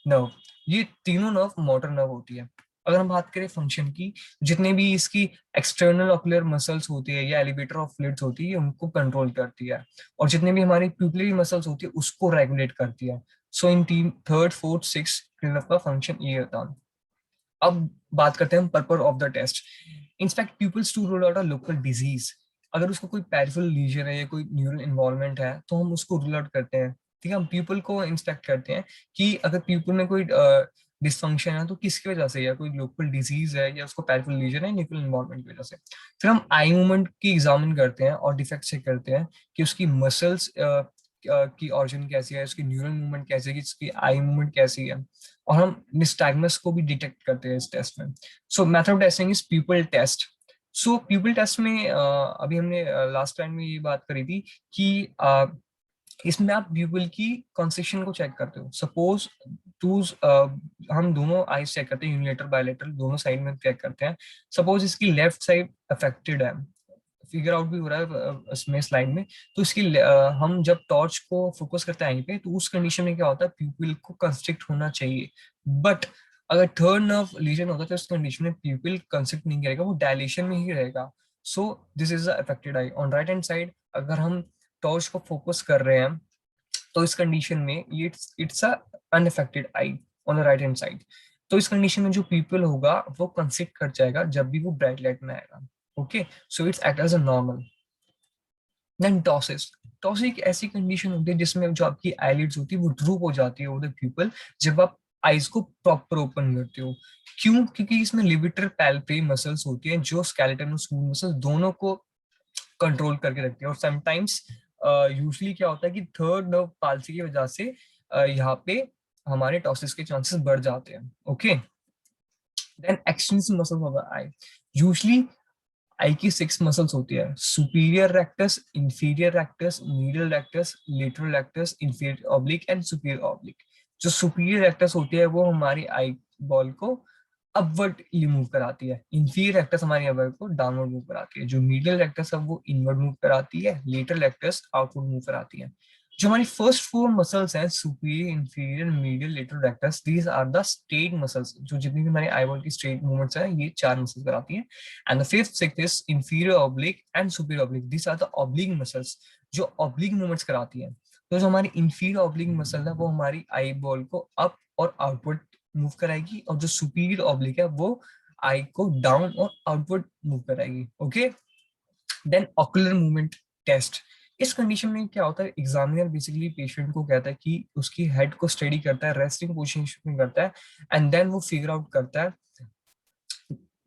nerve. ये तीनों नर्व मोटर नर्व होती है। अगर हम बात करें फंक्शन की, जितने भी इसकी एक्सटर्नल ऑक्यूलर मसल्स होती है या एलिवेटर ऑफ फ्लूइड्स होती है, उनको कंट्रोल करती है, और जितने भी हमारी प्यूपिलरी मसल्स होती है उसको रेगुलेट करती है। So in team third, fourth, six cranial का फंक्शन ये होता है। अब बात करते हैं हम purpose of the test. Inspect pupils to rule out a local disease. अगर उसको कोई पेरिफेरल लीजन है या कोई न्यूरल इन्वॉल्वमेंट है तो हम उसको रूल आउट करते हैं, ठीक है। हम पीपल को इंस्पेक्ट करते हैं कि अगर पीपल में कोई डिसफंक्शन है तो किसकी वजह से, या कोई लोकल डिजीज है या उसको पेरिफेरल लीजन है न्यूरल इन्वॉल्वमेंट की वजह से। फिर हम आई मूवमेंट की एग्जामिन करते हैं और डिफेक्ट चेक करते हैं कि उसकी मसल्स की ऑरिजिन कैसी है, उसकी न्यूरल मूवमेंट कैसी है, उसकी आई मूवमेंट कैसी है, और हम निस्टैग्मस को भी डिटेक्ट करते हैं इस टेस्ट में। So method testing is people test. So people test में अभी हमने लास्ट टाइम में ये बात करी थी कि इसमें आप पीपल की कंसेशन को चेक करते हो। सपोज टू हम दोनों आईज चेक करते हैं, यूनिलेटरल बायलेटरल दोनों साइड में चेक करते हैं। सपोज इसकी लेफ्ट साइड अफेक्टेड है, फिगर आउट भी हो रहा है इसमें स्लाइड में, तो इसकी हम जब टॉर्च को फोकस करते हैं आई पे, तो उस कंडीशन में क्या होता है, प्यूपिल को कंस्ट्रिक्ट होना चाहिए। बट अगर थर्ड नर्व लीजन होता है तो उस कंडीशन में प्यूपिल कंस्ट्रिक्ट नहीं करेगा, वो डायलेशन में ही रहेगा। So this is the affected I. On right hand side अगर हम टॉर्च को फोकस कर रहे हैं तो इस कंडीशन में ये it's a unaffected I on the right hand side. तो इस कंडीशन में जो पीपल होगा वो कंस्ट्रिक्ट कर जाएगा जब भी वो ब्राइट लाइट में आएगा, okay. So it's act as a normal. Then ptosis. Ptosis एक ऐसी कंडीशन होती है जिसमें जो आपकी आईलिड्स होती है वो ड्रूप हो जाती है ओवर द प्यूपल जब आप आईज को प्रॉपर ओपन करते हो। क्यों? क्योंकि इसमें लिबिटर पैल्पेब्रल मसल्स होती हैं जो स्केलेटन और स्मूथ मसल्स दोनों को कंट्रोल करके रखती है। और समटाइम्स यूजली क्या होता है कि थर्ड नर्व पाल्सी की वजह से यहाँ पे हमारे टॉसिस के चांसेस बढ़ जाते हैं, okay. Then extensive muscles of the eye. Usually eye की 6 मसल्स होती है, superior rectus, inferior rectus, medial rectus, lateral rectus, inferior oblique and superior oblique. जो सुपीरियर रेक्टस होती है वो हमारी आई बॉल को अपवर्डली मूव कराती है, इंफीरियर रेक्टस हमारी आई बॉल को डाउनवर्ड मूव कराती है, जो मीडियल रेक्टस है वो इनवर्ड मूव कराती है, लेटरल रेक्टस आउटवर्ड मूव कराती है। जो हमारी फर्स्ट 4 मसल्स हैं, superior, inferior, medial, lateral rectus, these are the straight muscles. जो जितनी भी हमारी आई बॉल की स्ट्रेट मूवमेंट्स हैं ये 4 मसल्स कराती हैं। And the fifth, sixth is inferior oblique and superior oblique. These are the oblique muscles जो oblique movements कराती है। तो जो हमारी inferior oblique muscle है वो हमारी आई बॉल को अप और आउटवर्ड मूव कराएगी, और जो superior oblique है वो आई को डाउन और आउटवर्ड मूव कराएगी, okay. Then ocular movement test. इस कंडीशन में क्या होता है, एग्जामिनर बेसिकली पेशेंट को कहता है कि उसकी हेड को स्टडी करता है, रेस्टिंग पोजीशन में करता है, एंड देन वो फिगर आउट करता है।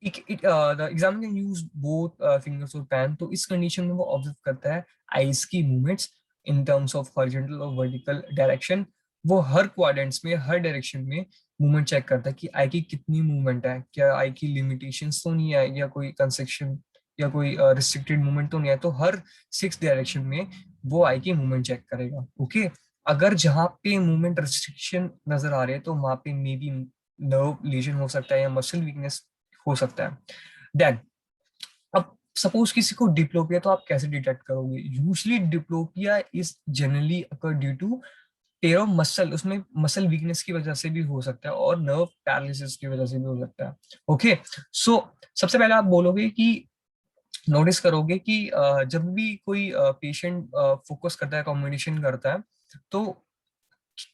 The examiner can use both fingers और पैन। तो इस कंडीशन में वो ऑब्जर्व करता है आईज की movements in terms of horizontal और वर्टिकल डायरेक्शन। वो हर क्वाड्रेंट्स में, हर डायरेक्शन में मूवमेंट चेक करता है कि आई की कितनी मूवमेंट है, क्या आई की लिमिटेशंस तो नहीं है, या कोई कंस्ट्रक्शन या कोई रिस्ट्रिक्टेड मूवमेंट तो नहीं है। तो हर 6 डायरेक्शन में वो आई की मूवमेंट चेक करेगा, ओके। अगर जहाँ पे मूवमेंट रिस्ट्रिक्शन नजर आ रहे हैं तो वहां पे मे बी नर्व लीजन हो सकता है या मसल वीकनेस हो सकता है। देन अब सपोज किसी को डिप्लोपिया, तो आप कैसे डिटेक्ट करोगे? Usually diplopia is generally occur due to tear of muscle. उसमें मसल वीकनेस की वजह से भी हो सकता है और नर्व पैरालिसिस की वजह से भी हो सकता है, ओके। सो सबसे पहले आप बोलोगे कि नोटिस करोगे कि जब भी कोई पेशेंट फोकस करता है, कम्युनिकेशन करता है, तो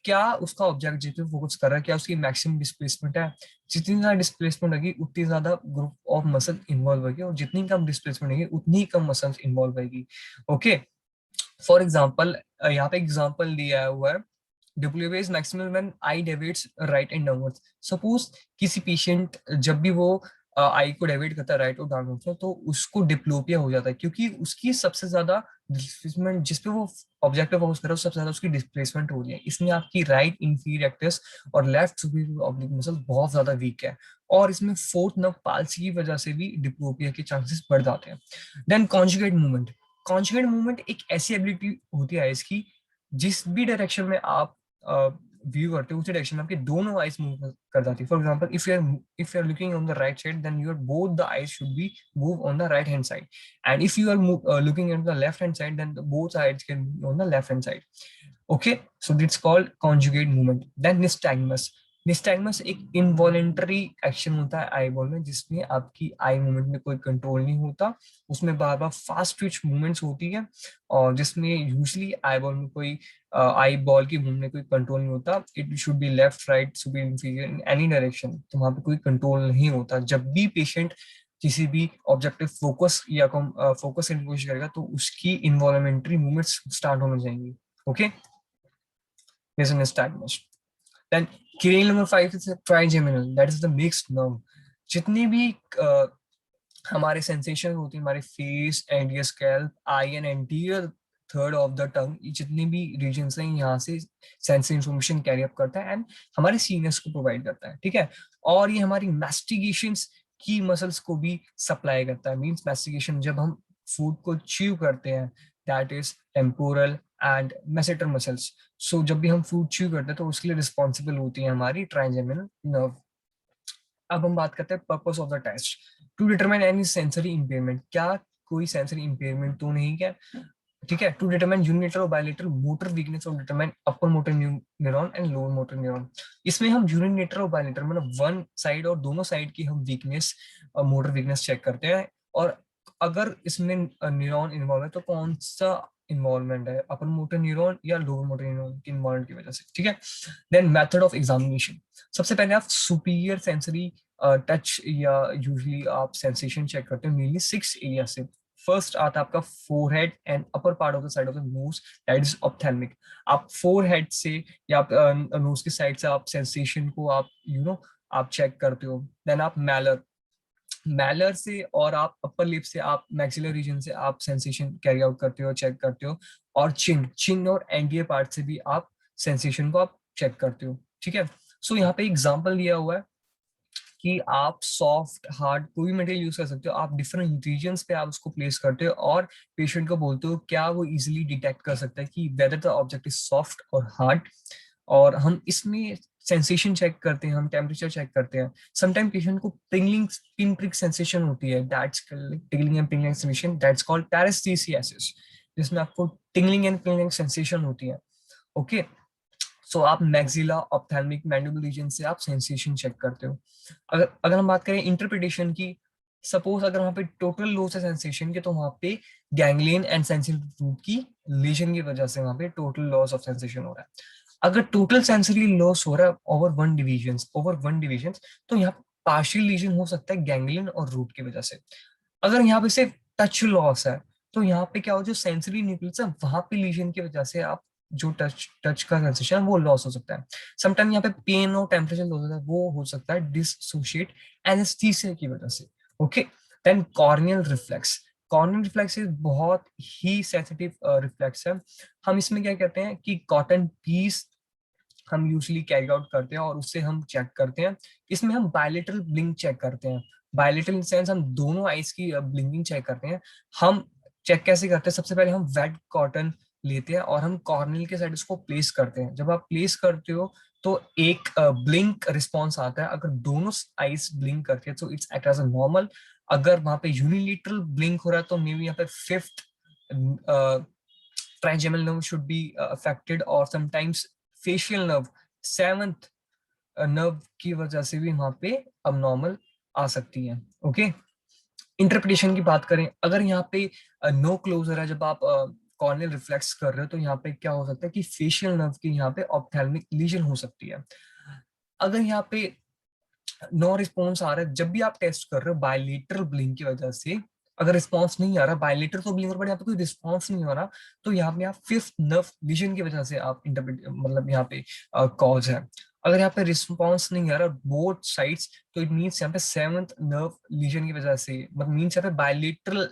क्या उसका ऑब्जेक्ट जिस पे फोकस कर रहा है, क्या उसकी मैक्सिमम डिस्प्लेसमेंट है। जितनी ज्यादा डिस्प्लेसमेंट होगी उतनी ज्यादा ग्रुप ऑफ मसल इन्वॉल्व होगी, और जितनी कम डिस्प्लेसमेंट होगी उतनी ही कम मसल्स इन्वॉल्व होगी। ओके, फॉर एग्जाम्पल यहाँ पे एग्जाम्पल दिया हुआ है, WA is maximal when eye deviates right and downwards. Suppose किसी पेशेंट जब भी वो आई को डेविएट करता है राइट और डाउनवर्ड्स में, तो उसको डिप्लोपिया हो जाता है, क्योंकि उसकी सबसे ज्यादा डिस्प्लेसमेंट जिस पे वो ऑब्जेक्ट पे फोकस कर रहा है सबसे ज्यादा उसकी डिस्प्लेसमेंट हो रही है। इसमें आपकी राइट इंफीरियर रेक्टस और लेफ्ट सुपीरियर ऑब्लिक मसल बहुत ज्यादा वीक है, और इसमें फोर्थ नर्व पाल्सी की वजह से भी डिप्लोपिया के चांसेस बढ़ जाते हैं। Then conjugate movement. Conjugate movement एक ऐसी एबिलिटी होती है इसकी, जिस भी डायरेक्शन में आप व्यू करते हो उसी डायरेक्शन में आपके दोनों आईज मूव कर जाती है। For example if you are looking on the right side, then your both the eyes should be move on the right hand side, and if you are looking at the left hand side, then both eyes can be on the left hand side. Okay, so it's called conjugate movement. Then nystagmus. Nystagmus एक इनवॉलेंटरी एक्शन होता है आई बॉल में, जिसमें आपकी आई मूवमेंट में कोई कंट्रोल नहीं होता, उसमें बार बार फास्ट ट्विच मूवमेंट्स होती है, और जिसमें यूजली आई बॉल में कोई आई बॉल की मूवमेंट में कोई कंट्रोल नहीं होता। It should be left right superior inferior in any direction, तो वहां पे कोई कंट्रोल नहीं होता। जब भी पेशेंट किसी भी ऑब्जेक्टिव फोकस या फोकस करने की कोशिश करेगा तो उसकी इन्वॉल्वमेंट्री मूवमेंट्स स्टार्ट होने जाएंगी। Okay, is nystagmus. Then cranial number 5 is trigeminal, that is the mixed nerve. जितनी भी हमारे सेंसेशन होती है, हमारे face, entire scalp, eye and anterior third of the tongue, जितनी भी रीजन्स हैं यहाँ से सेंसरी इंफॉर्मेशन कैरी अप करता है एंड हमारे सीनियर्स को प्रोवाइड करता है। ठीक है, और ये हमारी मैस्टिगेशंस की मसल्स को भी सप्लाई करता है। मींस मैस्टिगेशन जब हम फूड को च्यू करते हैं, that is temporal and masseter muscles. So जब भी हम फूड च्यू करते हैं तो उसके लिए रिस्पॉन्सिबल होती है हमारी ट्राइजेमिनल नर्व। अब हम बात करते हैं purpose of the test, to determine any sensory impairment. क्या कोई सेंसरी इंपेयरमेंट तो नहीं क्या? ठीक है, टू डिटरमाइन यूनिलेटरल और बायलेटरल मोटर वीकनेस और determine upper motor neuron and lower motor neuron. इसमें हम यूनिलेटरल और बायलेटरल मतलब वन साइड और दोनों साइड की हम वीकनेस, मोटर वीकनेस चेक करते हैं, और अगर इसमें न्यूरॉन इन्वॉल्व है तो कौन सा इन्वॉल्वमेंट है, अपर मोटर न्यूरॉन या लोअर मोटर न्यूरॉन की इन्वॉल्वमेंट की वजह से। ठीक है, देन मेथड ऑफ एग्जामिनेशन। सबसे पहले आप सुपीरियर सेंसरी टच या यूजुअली आप सेंसेशन चेक करते हैं मेनली 6 एरिया से। फर्स्ट आता है आपका forehead and upper part of the side of the nose, that is ophthalmic. आप फोरहेड से या नोज की साइड से आप सेंसेशन को आप आप चेक करते हो। देन आप मैलर, मैलर से और आप अपर लिप से आप मैक्सिलर रीजन से आप सेंसेशन कैरी आउट करते हो, चेक करते हो, और चिन, चिन और एंडियर पार्ट से भी आप सेंसेशन को आप चेक करते हो। ठीक है, सो यहाँ पे एग्जांपल दिया हुआ है कि आप सॉफ्ट हार्ड कोई भी मटेरियल यूज कर सकते हो, आप डिफरेंट रीजन्स पे आप उसको प्लेस करते हो और पेशेंट को बोलते हो क्या वो इजीली डिटेक्ट कर सकता है कि whether the object is soft और हार्ड। और हम इसमें सेंसेशन चेक करते हैं, हम टेम्परेचर चेक करते हैं। समटाइम पेशेंट को टिंगलिंग पिन प्रिक सेंसेशन होती है, that's tingling and pingling sensation, that's called paresthesiasis, जिसमें आपको टिंगलिंग एंड पिंगलिंग सेंसेशन होती है। ओके, सो आप मैक्सिला ऑप्थेल्मिक मैंडिबल रीजन से आप सेंसेशन चेक करते हो। अगर अगर हम बात करें इंटरप्रिटेशन की, सपोज अगर वहां पे टोटल लॉस है सेंसेशन के, तो वहां पे गैंग्लियन एंड सेंसरी रूट की लीजन की वजह से वहां पे टोटल लॉस ऑफ सेंसेशन हो रहा है। अगर टोटल सेंसरी लॉस हो रहा है ओवर वन डिवीजन, तो यहाँ पे पार्शियल लीजन हो सकता है गैंग्लियन और रूट की वजह से। अगर यहाँ पे सिर्फ टच लॉस है, तो यहाँ पे क्या हो, जो सेंसरी न्यूक्लियस है वहां पे लीजन की वजह से आप जो टच टच का सेंसेशन है वो लॉस हो सकता है। समटाइम यहाँ पे पेन और टेम्परेचर लॉस होता है, वो हो सकता है डिसोशिएट एनेस्थीसिया की वजह से। Okay, then corneal reflex. Corneal reflex बहुत ही सेंसिटिव रिफ्लेक्स है। हम इसमें क्या कहते हैं कि कॉटन पीस हम यूजली कैरी आउट करते हैं और उससे हम चेक करते हैं। इसमें हम बायलेटरल ब्लिंक चेक करते हैं, बायलेटरल इन सेंस हम दोनों आईज की ब्लिंकिंग चेक करते हैं। हम चेक कैसे करते हैं, सबसे पहले हम वेट कॉटन लेते हैं और हम कॉर्नियल के साइड उसको प्लेस करते हैं। जब आप प्लेस करते हो तो एक ब्लिंक रिस्पॉन्स आता है। अगर दोनों आईज ब्लिंक करते हैं तो it's act as a normal. अगर वहां पे यूनिलेटरल ब्लिंक हो रहा है तो मे बी यहाँ पे fifth trigeminal nerve should be affected, और sometimes facial nerve seventh nerve की वजह से भी वहां पे अबनॉर्मल आ सकती है। ओके, इंटरप्रिटेशन की बात करें, अगर यहाँ पे नो क्लोजर है, जब आप कॉर्नियल रिफ्लेक्स कर रहे हो तो यहाँ पे क्या हो सकता है कि फेशियल नर्व की यहाँ पे ऑप्थेल्मिक लीजन हो सकती है। अगर यहाँ पे नो रिस्पॉन्स आ रहा है, जब भी आप टेस्ट कर रहे हो बायलेटरल ब्लिंक की वजह से, अगर रिस्पॉन्स नहीं आ रहा, बायलेटरल तो ब्लिंक, बट यहाँ पे कोई रिस्पॉन्स नहीं हो रहा, तो यहाँ पे आप फिफ्थ नर्व विजन की वजह से आप इंटरप्रेट, मतलब यहाँ पे कॉज है। अगर यहाँ पे रिस्पॉन्स नहीं आ रहा बोथ साइड्स, तो इट मीन्स यहाँ पे सेवंथ नर्व लीजन की वजह से, मतलब मीन्स यहाँ पे बायलेटरल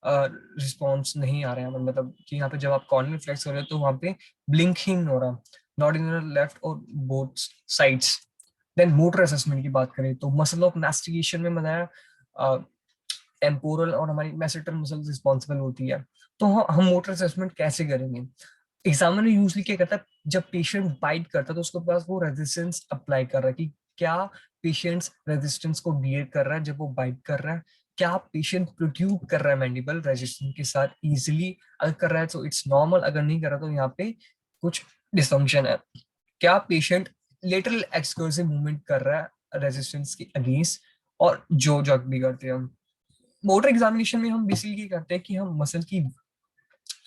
रिस्पॉन्स नहीं आ रहा है, मतलब कि यहाँ पे जब आप कॉर्नियल फ्लेक्स कर रहे हो तो वहां पे ब्लिंकिंग हो रहा, नॉट इन लेफ्ट और both sides. Then motor assessment की बात करें तो मसल ऑफ मैस्टिकेशन में बताया टेम्पोरल और हमारी मैसेटर मसल रिस्पॉन्सिबल होती है। तो हम मोटर असेसमेंट कैसे करेंगे? एग्जामिनर यूजली क्या करता है, जब पेशेंट बाइट करता है तो उसके पास वो रेजिस्टेंस अप्लाई कर रहा है कि क्या पेशेंट रेजिस्टेंस को बियर कर रहा है जब वो बाइट कर रहा है, क्या पेशेंट प्रोट्यूब कर रहा है मैंडिबल रेजिस्टेंस के साथ इजीली, अगर कर रहा है तो इट्स नॉर्मल, अगर नहीं कर रहा तो यहाँ पे कुछ डिसफंक्शन है। क्या पेशेंट लेटरल एक्सकर्सिव मूवमेंट कर रहा है रेजिस्टेंस के अगेंस्ट, और जो जग भी करते हैं हम। मोटर एग्जामिनेशन में हम बेसिकली करते हैं कि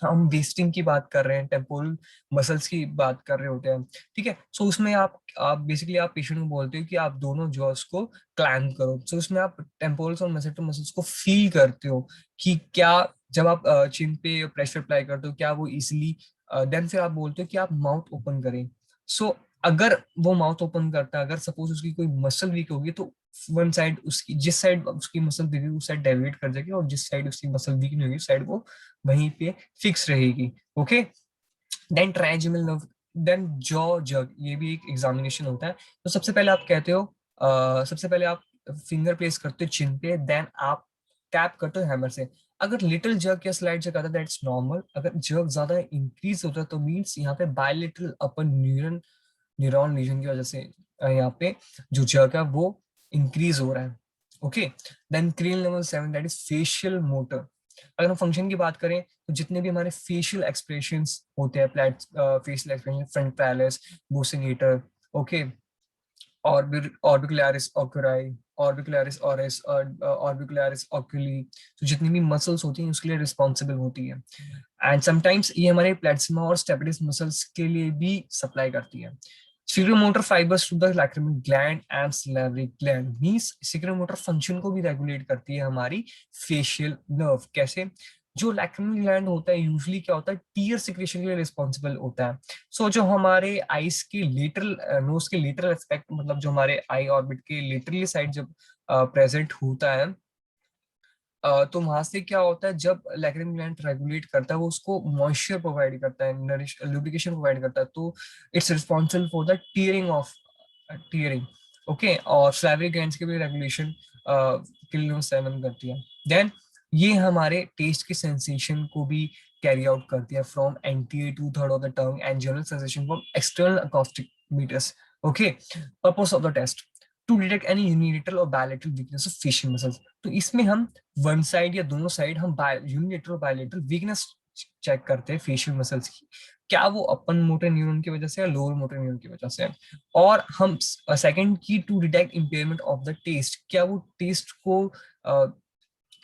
हम वेस्टिंग की बात कर रहे हैं, टेम्पोरल मसल्स की बात कर रहे होते हैं, ठीक है। सो उसमें आप बेसिकली आप पेशेंट को बोलते हो कि आप दोनों जॉस को क्लैम्प करो। सो उसमें आप टेम्पोरल्स और मैसेटर मसल्स को फील करते हो कि क्या, जब आप चिन पे प्रेशर अप्लाई करते हो क्या वो इजिली, देन फिर आप बोलते हो कि आप माउथ ओपन करें। सो अगर वो माउथ ओपन करता है, अगर सपोज उसकी कोई मसल वीक होगी, तो वन साइड उसकी, जिस साइड उसकी मसल वीक होगी उस साइड डेविएट कर जाएगी, और जिस साइड उसकी मसल वीक नहीं होगी उस साइड वो वहीं पे फिक्स रहेगी। Okay. Then trigeminal nerve, then jaw jerk, ये भी एक एग्जामिनेशन होता है। तो सबसे पहले आप कहते हो, सबसे पहले आप फिंगर प्लेस करते हो चिन पे, देन आप टैप करते हो हैमर से। अगर लिटिल जर्क या स्लाइड जर्क आता है दैट्स नॉर्मल, अगर जर्क ज्यादा इंक्रीज होता है तो मींस यहाँ पे बायलेटरल अपर न्यूरॉन लीजन की वजह से यहाँ पे जो जर्क है वो इंक्रीज हो रहा है। Okay. Then cranial level 7 that is facial motor. अगर हम फंक्शन की बात करें तो जितने भी हमारे फेशियल एक्सप्रेशंस होते हैं, facial expression, frontalis, buccinator, okay, orbicularis oculi, orbicularis oris और ऑर्बिकुलरिस ओक्यूली, तो जितनी भी मसल्स होती हैं उसके लिए रिस्पॉन्सिबल होती है। एंड समटाइम्स ये हमारे प्लेटिसिमा और स्टेपिडिस मसल्स के लिए भी सप्लाई करती है। Secremotor fibers to the lacrimal gland and salivary gland means secremotor function को भी रेगुलेट करती है हमारी फेशियल नर्व। कैसे? जो लैक्रिमल ग्लैंड होता है यूजुअली क्या होता है, टीयर सिक्रेशन के लिए रिस्पॉन्सिबल होता है। सो जो हमारे आईज के लेटरल, नोज के लेटरल एस्पेक्ट, मतलब जो हमारे आई ऑर्बिट के लेटरली साइड जब प्रेजेंट होता है, तो वहां से क्या होता है, जब लैक्रिमल ग्लैंड रेगुलेट करता है वो उसको मॉइस्चर प्रोवाइड करता है, नरिश लुब्रिकेशन प्रोवाइड करता है, तो it's responsible for the tearing. Okay. और सैलरी ग्लैंड्स की भी रेगुलेशन किलो 7 करती है। देन ये हमारे टेस्ट की सेंसेशन को भी कैरी आउट करती है from anterior two third of the tongue and general sensation from external acoustic meatus. Okay. Purpose of the test to detect any unilateral और bilateral weakness of facial muscles. तो इसमें हम वन साइड या दोनों साइड हम यूनिलेटरल और बायलेटरल वीकनेस चेक करते हैं फेशियल मसल्स की, क्या वो अपर मोटर न्यूरॉन की वजह से या लोअर मोटर न्यूरॉन की वजह से है। और हम सेकंड की to detect impairment of the test, क्या वो टेस्ट को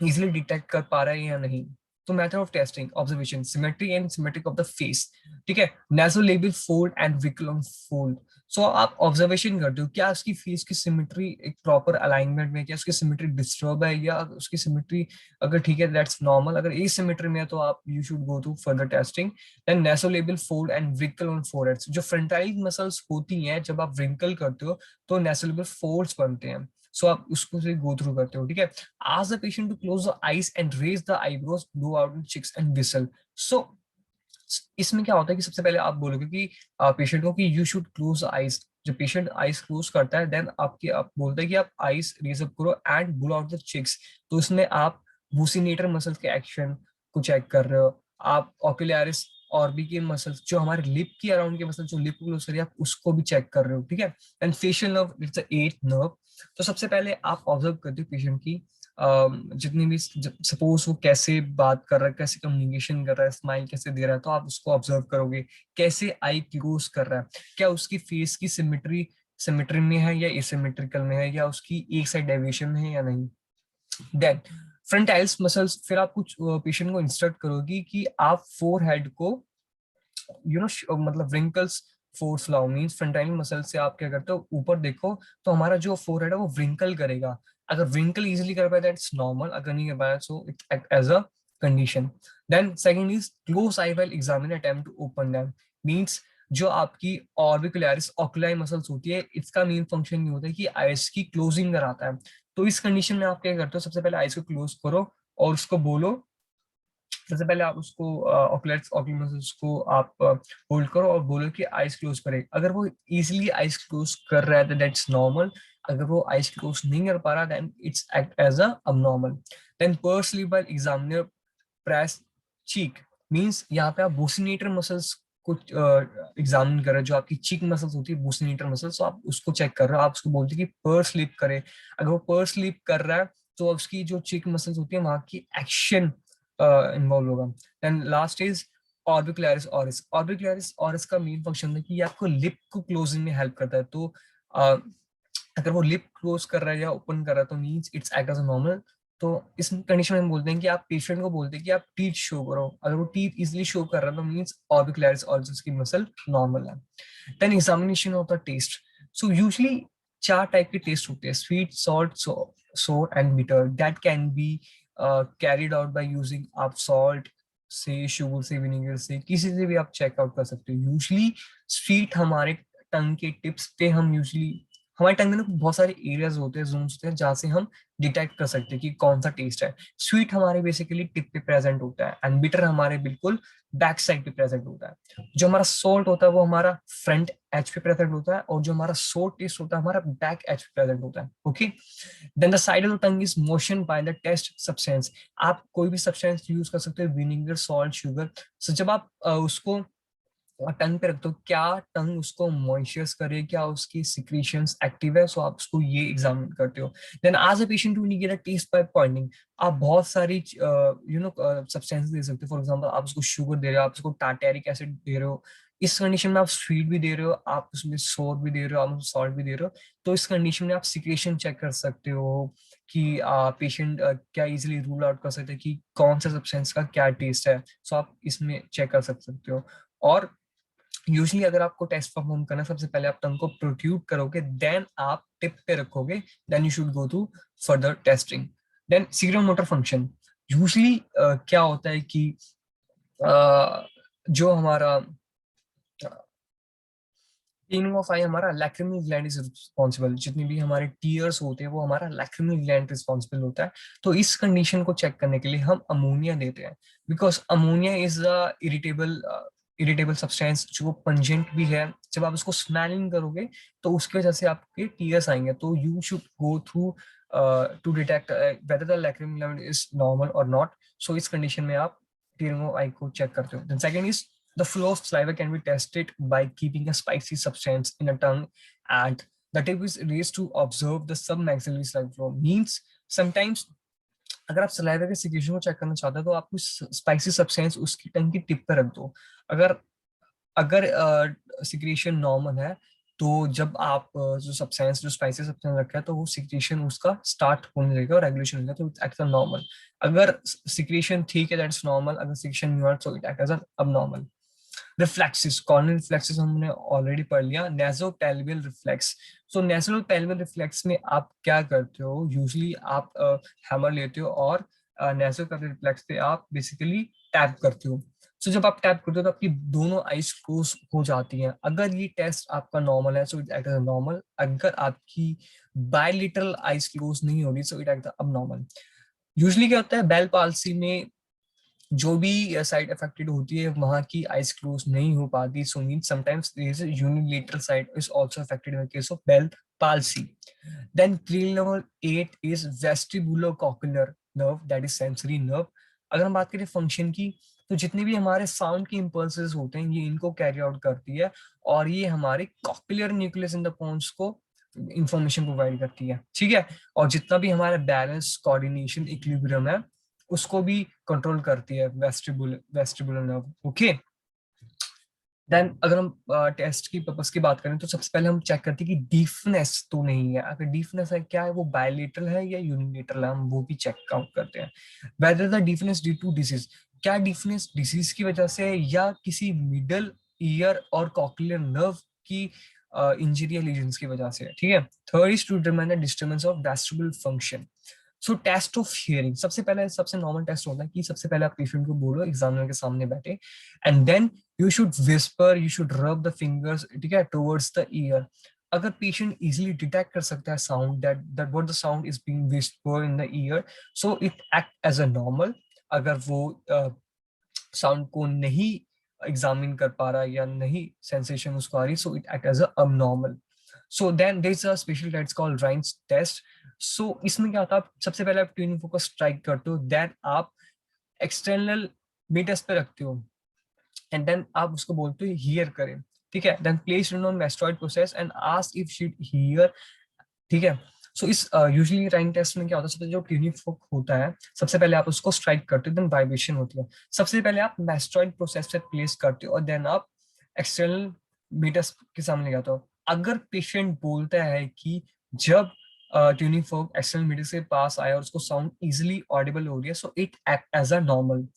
इजिली डिटेक्ट कर पा रहा है या नहीं। तो method of testing, observation, symmetry and symmetric of the face, ठीक है, नासोलेबियल फोल्ड एंड विक्लम फोल्ड। सो आप ऑब्जर्वेशन करते हो क्या उसकी फेस की सिमेट्री एक प्रॉपर अलाइनमेंट में, क्या उसकी सिमेट्री डिस्टर्ब है, या उसकी सिमेट्री अगर ठीक है दैट्स नॉर्मल, अगर ए सिमेट्री में है तो आप you should go to further testing. Then nasolabial fold and wrinkle on foreheads, जो फ्रंटाइल मसल्स होती हैं जब आप विंकल करते हो तो नासोलेबियल फोल्ड्स बनते हैं। सो आप उसको से गो थ्रू करते हो, ठीक है। Ask the patient to close the eyes and raise the eyebrows, blow out the cheeks and whistle. So इसमें क्या होता है कि सबसे पहले आप बोलोगे कि पेशेंट को कि यू शुड क्लोज आईज। जब पेशेंट आईज क्लोज करता है देन आप बोलते हैं कि आप आईज रेज अप करो and blow out the cheeks. तो इसमें आप बुसिनेटर मसल के एक्शन को चेक कर रहे हो, आप ऑक्यूलरिस और भी के मसल्स, जो हमारे लिप की अराउंड के मसल जो लिप को क्लोज कर रही है आप उसको भी चेक कर रहे हो, ठीक है। And facial nerve it's the 8th nerve. तो सबसे पहले आप ऑब्जर्व करते हो पेशेंट की जितनी भी, सपोज वो कैसे बात कर रहा है, कैसे कम्युनिकेशन कर रहा है, स्माइल कैसे दे रहा है, तो आप उसको ऑब्जर्व करोगे। कैसे आई क्लोज कर रहा है, क्या उसकी फेस की सिमेट्री सिमेट्री में है या एसिमेट्रिकल में है, या उसकी एक साइड डेविएशन में है या नहीं। देन फ्रंटाइल्स मसल्स, फिर आप कुछ पेशेंट को इंस्ट्रक्ट करोगी कि आप फोरहेड को मतलब रिंकल्स फोर्स लाओ, मींस फ्रंटाइल मसल से आप क्या करते हो, ऊपर देखो तो हमारा जो फोरहेड है वो व्रिंकल करेगा। अगर व्रिंकल इजीली कर पाए दैट्स नॉर्मल, अगर नहीं कर पाया so it act as a condition. Then second is close eye while examine attempt to open them, means जो आपकी ऑर्बिकुलरिस ऑक्यूलाई मसल्स होती है, इसका मेन फंक्शन ये होता है कि आईज की क्लोजिंग कराता है। तो इस कंडीशन में आप क्या करते हो, सबसे पहले आईज को क्लोज करो और उसको बोलो, सबसे पहले आप उसको ऑक्यूलर को आप होल्ड करो और बोलो कि आइज क्लोज करे। अगर वो इजीली आइज क्लोज कर रहा है तो दैट्स नॉर्मल, अगर वो आइज क्लोज नहीं कर पा रहा then it's act as a abnormal. Then purse स्लीप while examiner press cheek, means यहाँ पे आप बुसिनेटर मसल्स को एग्जामिन कर रहे हो, जो आपकी चीक मसल्स होती है बुसिनेटर मसल्स, तो आप उसको चेक कर रहे हो, आप उसको बोलते हैं कि पर स्लीप करे। अगर वो पर स्लीप कर रहा है तो उसकी जो चीक मसल्स होती है वहां की एक्शन इन्वॉल्व होगा। Then last is orbicularis oris. Orbicularis oris का मेन फंक्शन है कि ये आपको लिप को क्लोजिंग में हेल्प करता है। तो अगर वो लिप क्लोज कर रहा है या ओपन कर रहा है तो means it's act as a normal. तो इस कंडीशन में हम बोलते हैं कि आप पेशेंट को बोलते हैं कि आप टीथ शो करो, अगर वो टीथ इजिली शो कर रहा है तो मींस ऑर्बिकुलरिस ऑरिस की मसल नॉर्मल है। Then examination of the test. So usually चार टाइप के टेस्ट होते हैं, sweet, salt, sour and bitter, that can be carried out by using आप सॉल्ट से, शुगर से, विनेगर से, किसी से भी आप चेकआउट कर सकते हो। यूजुअली स्वीट हमारे टंग के टिप्स पे हम यूजुअली, हमारे टंग में ना बहुत सारे एरियाज होते हैं, जोन्स होते हैं जहाँ से हम डिटेक्ट कर सकते हैं कि कौन सा टेस्ट है। स्वीट हमारे बेसिकली टिप पे प्रेजेंट होता है एंड बिटर हमारे बिल्कुल बैक साइड पे प्रेजेंट होता है। जो हमारा सोल्ट होता है वो हमारा फ्रंट एज पे प्रेजेंट होता है और जो हमारा सोर टेस्ट होता है हमारा बैक एज पे प्रेजेंट होता है। Okay, then the side of the tongue is motion by the test substance. आप कोई भी सब्सटेंस यूज कर सकते हो, विनेगर, सॉल्ट, शुगर। सो जब आप उसको टंग पे रखते हो, क्या टंग उसको मॉइस्चर्स करे, क्या उसकी सिक्रीशंस एक्टिव है, सो आप उसको ये एग्जामिन करते हो। Then ask a patient to get a test by pointing, आप बहुत सारी सब्सटेंस दे सकते हो। फॉर एग्जांपल आप उसको शुगर दे रहे हो, आप उसको टार्टेरिक एसिड दे रहे हो, इस कंडीशन में आप स्वीट भी दे रहे हो, आप उसमें सोर भी दे रहे हो, आप सॉल्ट भी दे रहे हो। तो इस कंडीशन में आप सिक्रेशन चेक कर सकते हो कि पेशेंट क्या इजीली रूल आउट कर सकते हैं कि कौन सा सब्सटेंस का क्या टेस्ट है। सो आप इसमें चेक कर सकते हो। और यूजली अगर आपको टेस्ट परफॉर्म करना है, सबसे पहले आप टंग को प्रोट्रूड करोगे, देन आप टिप पे रखोगे, then you should go to further testing. Then serial motor function. Usually क्या होता है कि जो हमारा क्लीनिंग ऑफ आई, हमारा लैक्रिमल ग्लैंड इज रिस्पॉन्सिबल, जितनी भी हमारे टीयर्स होते हैं वो हमारा लैक्रिमल ग्लैंड रिस्पॉन्सिबल होता है। तो इस कंडीशन को चेक करने के लिए हम अमोनिया देते हैं, because ammonia is a irritable substance जो पंजेंट भी है। जब आप उसको स्मेलिंग करोगे तो उसकी वजह से आपके टीयर्स आएंगे। तो you should go through to detect whether the lacrimal gland is normal और नॉट। सो इस कंडीशन में आप टीयरिंग ऑफ आई को चेक करते हो। Then second is the flow of saliva can be tested by keeping a spicy substance in a tongue, and the tip is raised to observe the submaxillary saliva flow. Means sometimes अगर आप सलाइवा के सिक्रीशन को चेक करना चाहते हो तो आप कुछ स्पाइसी सब्सटेंस उसकी टंग की टिप पर रख दो। अगर अगर सिक्रीशन नॉर्मल है तो जब आप जो सब्सटेंस, जो स्पाइसी सब्सटेंस रखा है तो वो सिक्रीशन उसका स्टार्ट होने लगेगा और रेगुलेशन होगा, तो इट एक्ट नॉर्मल। अगर सिक्रीशन ठीक है दैट्स नॉर्मल, अगर सिक्रीशन नहीं सो इट एक्ट एज अब नॉर्मल। रिफ्लेक्सेस, कॉर्नर रिफ्लेक्सेस हमने ऑलरेडी पढ़ लिया। नेसोपैल्वियल रिफ्लेक्स। सो नेसोपैल्वियल रिफ्लेक्स में आप क्या करते हो, यूजुअली आप हैमर लेते हो और नेसोपैल्वियल रिफ्लेक्स पे आप बेसिकली टैप करते हो। सो जब आप टैप करते हो तो आपकी दोनों आईज क्लोज हो जाती हैं। अगर ये टेस्ट आपका नॉर्मल है so it act as normal, अगर आपकी बायलिटरल आईज क्लोज नहीं हो रही so it act abnormal. Usually क्या होता है, बेल पाल्सी में जो भी साइड अफेक्टेड होती है वहां की आइज क्लोज नहीं हो पाती, so mean sometimes there is a unilateral side is also affected in the case of Bell palsy. Then cranial nerve 8 is vestibulocochlear nerve, that is sensory nerve. अगर हम बात करें फंक्शन की तो जितने भी हमारे साउंड के इम्पल्सेस होते हैं ये इनको कैरी आउट करती है और ये हमारे cochlear nucleus in the pons को इंफॉर्मेशन प्रोवाइड करती है। ठीक है, और जितना भी हमारा बैलेंस, कोऑर्डिनेशन, इक्विलिब्रियम है उसको भी कंट्रोल करती है वेस्टिबुलर नर्व। ओके, देन अगर हम टेस्ट की पर्पस की बात करें तो सबसे पहले हम चेक करते हैं कि डीफनेस तो नहीं है। अगर डीफनेस है, क्या है वो बायलेटरल है या यूनिलेटरल है, हम वो भी चेक आउट करते हैं। Whether the deafness due to disease, क्या डीफनेस डिसीज की वजह से है या किसी मिडल ईयर और कॉक्लियर नर्व की इंजरी या लीजन्स की वजह से है। ठीक है। Third is to determine the disturbance of vestibular function. So test of hearing, सबसे पहले सबसे नॉर्मल टेस्ट होता है कि सबसे पहले आप पेशेंट को बोलो एग्जामिनर के सामने बैठे, and then you should whisper, you should rub the fingers, ठीक है, टुवर्ड्स द ईयर। अगर पेशेंट इजीली डिटेक्ट कर सकता है sound, that what the sound is being whisper in the ear, so it act as a normal. अगर वो साउंड को नहीं एग्जामिन कर पा रहा या नहीं सेंसेशन उसको आ रही, so it act as a abnormal. So then there's a special test called Rhine's test. So इसमें क्या होता है, आप सबसे पहले आप ट्यूनिंग फोकस स्ट्राइक करते हो, देन आप एक्सटर्नल मीटर्स पे रखते हो, एंड देन आप उसको बोलते हो हियर करें। ठीक है। Then place on mastoid process and ask if she hear. ठीक है। सो इस यूजुअली राइंग टेस्ट में क्या होता है, सबसे जो ट्यूनिंग फोक होता है, सबसे पहले आप उसको स्ट्राइक करते हो, देन वाइब्रेशन होती है। सबसे पहले आप मेस्टॉइड प्रोसेस पे प्लेस करते हो और देन आप एक्सटर्नल मीटर्स के सामने जाते हो। अगर पेशेंट बोलता है कि जब ट्यूनिंग फोक एक्सटर्नल मीटर से पास आया और उसको साउंड इजिली ऑडिबल हो रही है, so it act as a normal.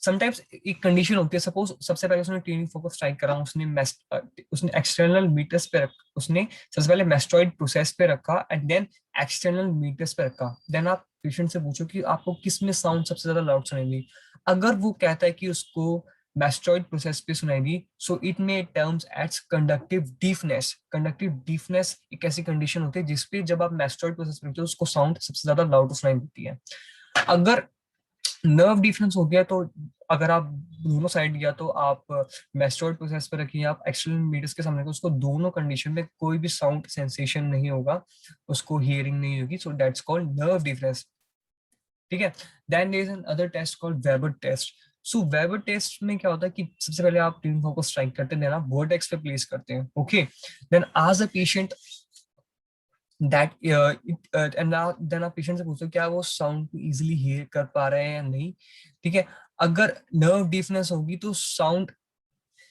Sometimes एक कंडीशन होती है, सपोज सबसे पहले उसने ट्यूनिंग फोकस स्ट्राइक करा, उसने एक्सटर्नल मीटर्स पे उसने सबसे पहले मेस्टॉइड प्रोसेस पे रखा एंड देन एक्सटर्नल मीटर्स पे रखा। देन आप पेशेंट से पूछो कि आपको किस में साउंड सबसे ज्यादा लाउड सुनाई दी। अगर वो कहता है कि उसको मेस्टॉइड प्रोसेस पे सुनाई दी, so it may terms as conductive deafness. Conductive deafness एक ऐसी कंडीशन होती है जिसपे जब आप मेस्टॉइड प्रोसेस पे रखते हो उसको साउंड सबसे ज्यादा लाउड सुनाई देती है। अगर नर्व डिफरेंस हो गया तो अगर आप दोनों साइड गया तो आप मेस्टोइड प्रोसेस पे रखिए, आप एक्सटर्नल मीटर्स के सामने रखिए, उसको दोनों कंडीशन में कोई भी साउंड सेंसेशन नहीं होगा, उसको हियरिंग नहीं होगी, so that's called nerve difference. ठीक है। Then there is another test called Weber test. So Weber test में क्या होता है कि सबसे पहले आप ट्यूनिंग फोर्क को स्ट्राइक करते हैं, देन आप वर्टेक्स पे प्लेस करते हैं। Okay. Then ask a patient that and then आप पेशेंट से पूछते हो क्या वो साउंड को इजीली हियर कर पा रहे हैं या नहीं। ठीक है। अगर नर्व डीफनेस होगी तो साउंड,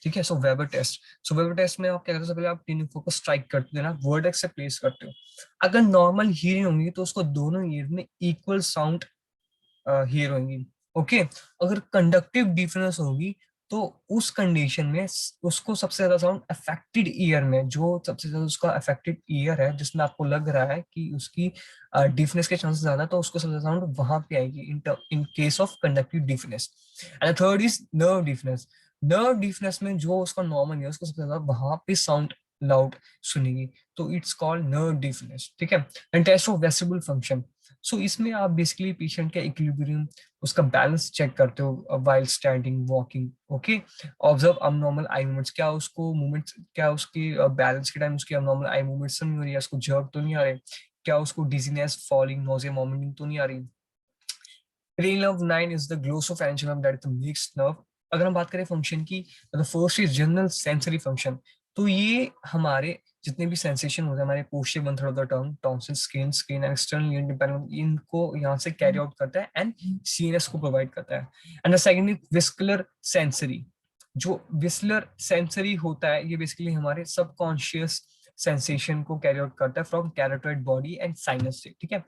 ठीक है। सो Weber test, so Weber test में आप क्या करते हो, पहले आप ट्यूनिंग फोकस स्ट्राइक करते हो ना, वर्टेक्स से प्लेस करते हो। अगर नॉर्मल हियरिंग होगी तो उसको दोनों ईयर में इक्वल साउंड हियर होंगी। ओके। अगर कंडक्टिव डिफरेंस होगी तो उस कंडीशन में उसको सबसे ज्यादा साउंड अफेक्टेड ईयर में, जो सबसे ज्यादा उसका अफेक्टेड ईयर है जिसमें आपको लग रहा है कि उसकी डिफनेस के चांसेस ज्यादा, तो उसको सबसे ज्यादा साउंड वहां पे आएगी in case of conductive deafness. And third is nerve deafness. Nerve deafness में जो उसका नॉर्मल है उसको सबसे ज्यादा वहां पे साउंड लाउड सुनेगी, तो इट्स कॉल्ड नर्व डिफनेस। ठीक है। And test of vestibular function. So इसमें आप बेसिकली पेशेंट का इक्विलिब्रियम, उसका बैलेंस चेक करते हो while standing walking. Okay. Observe abnormal eye movements, क्या उसको मूवमेंट्स, क्या उसकी बैलेंस के टाइम उसकी अबनॉर्मल आई मूवमेंट्स तो नहीं हो रही है, उसको जर्क तो नहीं आ रहे, क्या उसको डिजीनेस फॉलिंग नोजिया वॉमिटिंग तो नहीं आ रही। Cranial nerve 9 is the glossopharyngeal nerve, that is the mixed nerve. अगर हम बात करें फंक्शन की, तो first is general sensory function. तो ये हमारे जितने भी सेंसेशन होते हैं हमारे posterior one third of the tongue, tonsil, skin, skin external ear, इनको यहाँ से कैरी आउट करता है एंड सीएनएस को प्रोवाइड करता है। And the second is visceral sensory. जो विस्कुलर सेंसरी होता है ये बेसिकली हमारे सबकॉन्शियस सेंसेशन को कैरी आउट करता है from carotid body and sinus से। ठीक है।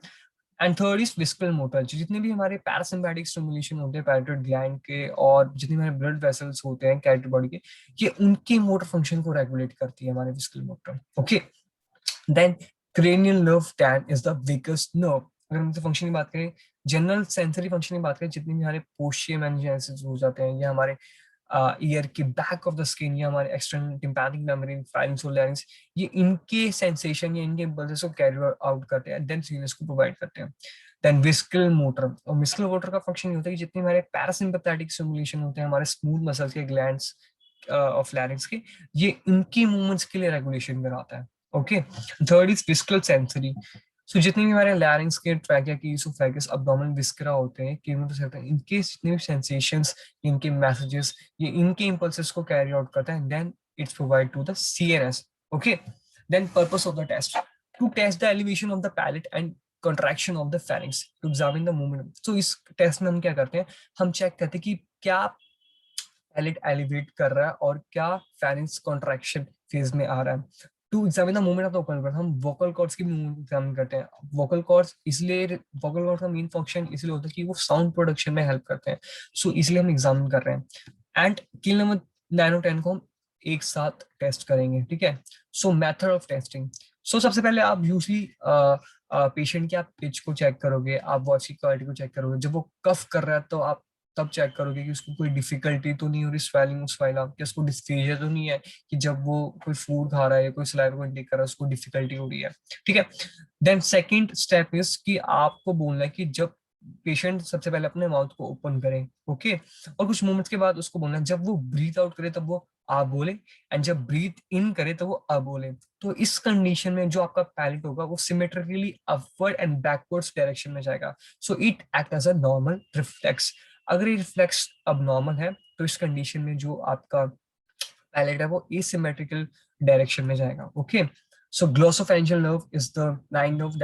And third is visceral motor, जितने भी हमारे पैरासिम्पैथिक स्टिमुलेशन होते हैं पैराटाइड ग्लैंड के और जितने हमारे ब्लड वेसल्स होते हैं कैरोटिड बॉडी के, ये उनके मोटर फंक्शन को रेगुलेट करती है हमारे visceral motor. Okay. Then cranial nerve 10 is the biggest nerve. अगर हम फंक्शन की बात करें, जनरल सेंसरी फंक्शन की बात करें, जितने भी हमारे पोस्टियर मेनिंजाइसिस हो जाते हैं या हमारे ईयर के बैक ऑफ द स्किन या हमारे एक्सटर्नल टिम्पैनिक मेम्ब्रेन, फाइरिंग्स और लैरिंग्स, ये इनके सेंसेशन या इनके इम्पल्सेस को कैरी आउट करते हैं, देन सीनस को प्रोवाइड करते हैं। देन विस्कल मोटर, और विस्कल मोटर का फंक्शन ये होता है कि जितने हमारे पैरासिम्पैथेटिक स्टिमुलेशन होते हैं हमारे स्मूथ मसल्स के, ग्लैंड्स ऑफ लैरिंग्स के, ये इनकी मूवमेंट्स के लिए रेगुलेशन कराता है। Okay. Third is visceral sensory. So जितने भी हमारे लैरिंग्स के, ट्रैकिया की, इसोफेगस, एब्डोमिनल विस्करा होते हैं, कीमोटोसेप्टा, इनके जितने भी सेंसेशंस, इनके मैसेजेस, ये इनके इंपल्सेस को कैरी आउट करता है, then it's provide to the CNS. Okay. Then purpose of the test, to test the elevation of the palate and contraction of the pharynx to examine the movement. So इस टेस्ट में हम क्या करते हैं, हम चेक करते हैं कि क्या पैलेट एलिवेट कर रहा है और क्या फेरिंक्स कॉन्ट्रैक्शन फेज में आ रहा है। To examine the movement of the open cords, हम वोकल कॉर्ड्स की मूवमेंट एग्जामिन करते हैं। वोकल कॉर्ड्स का मेन फंक्शन इसलिए होता है कि वो साउंड प्रोडक्शन में हेल्प करते हैं, सो इसलिए हम एग्जामिन कर रहे हैं। एंड किल नंबर 9 और 10 को हम एक साथ टेस्ट करेंगे, ठीक है। सो मेथड ऑफ टेस्टिंग, सो सबसे पहले आप यूजली पेशेंट की आप पिच को चेक करोगे, आप वॉइस की क्वालिटी को चेक करोगे। जब वो कफ कर रहा है तो आप तब चेक करोगे कि उसको कोई डिफिकल्टी तो नहीं हो रही स्वेलिंग स्वेला, कि उसको डिस्फेजिया तो नहीं है, कि जब वो कोई फूड खा रहा है, कोई सलाइवा को इंटेक कर रहा है, उसको डिफिकल्टी हो रही है, ठीक है। देन सेकंड स्टेप इज कि आपको बोलना है कि जब पेशेंट सबसे पहले अपने माउथ को ओपन करे, ओके, और कुछ मोमेंट्स के बाद उसको बोलना है जब वो ब्रीथ आउट करे तब वो आ बोले, एंड जब ब्रीथ इन करे तो वो अ बोले। तो इस कंडीशन में जो आपका पैलेट होगा वो symmetrically upward and backwards direction में जाएगा, so it act as a normal reflex. अगर ये रिफ्लेक्स अब नॉर्मल है तो इस कंडीशन में जो आपका पैलेट है वो एसिमेट्रिकल डायरेक्शन में जाएगा, okay. So glossopharyngeal nerve is the nine nerve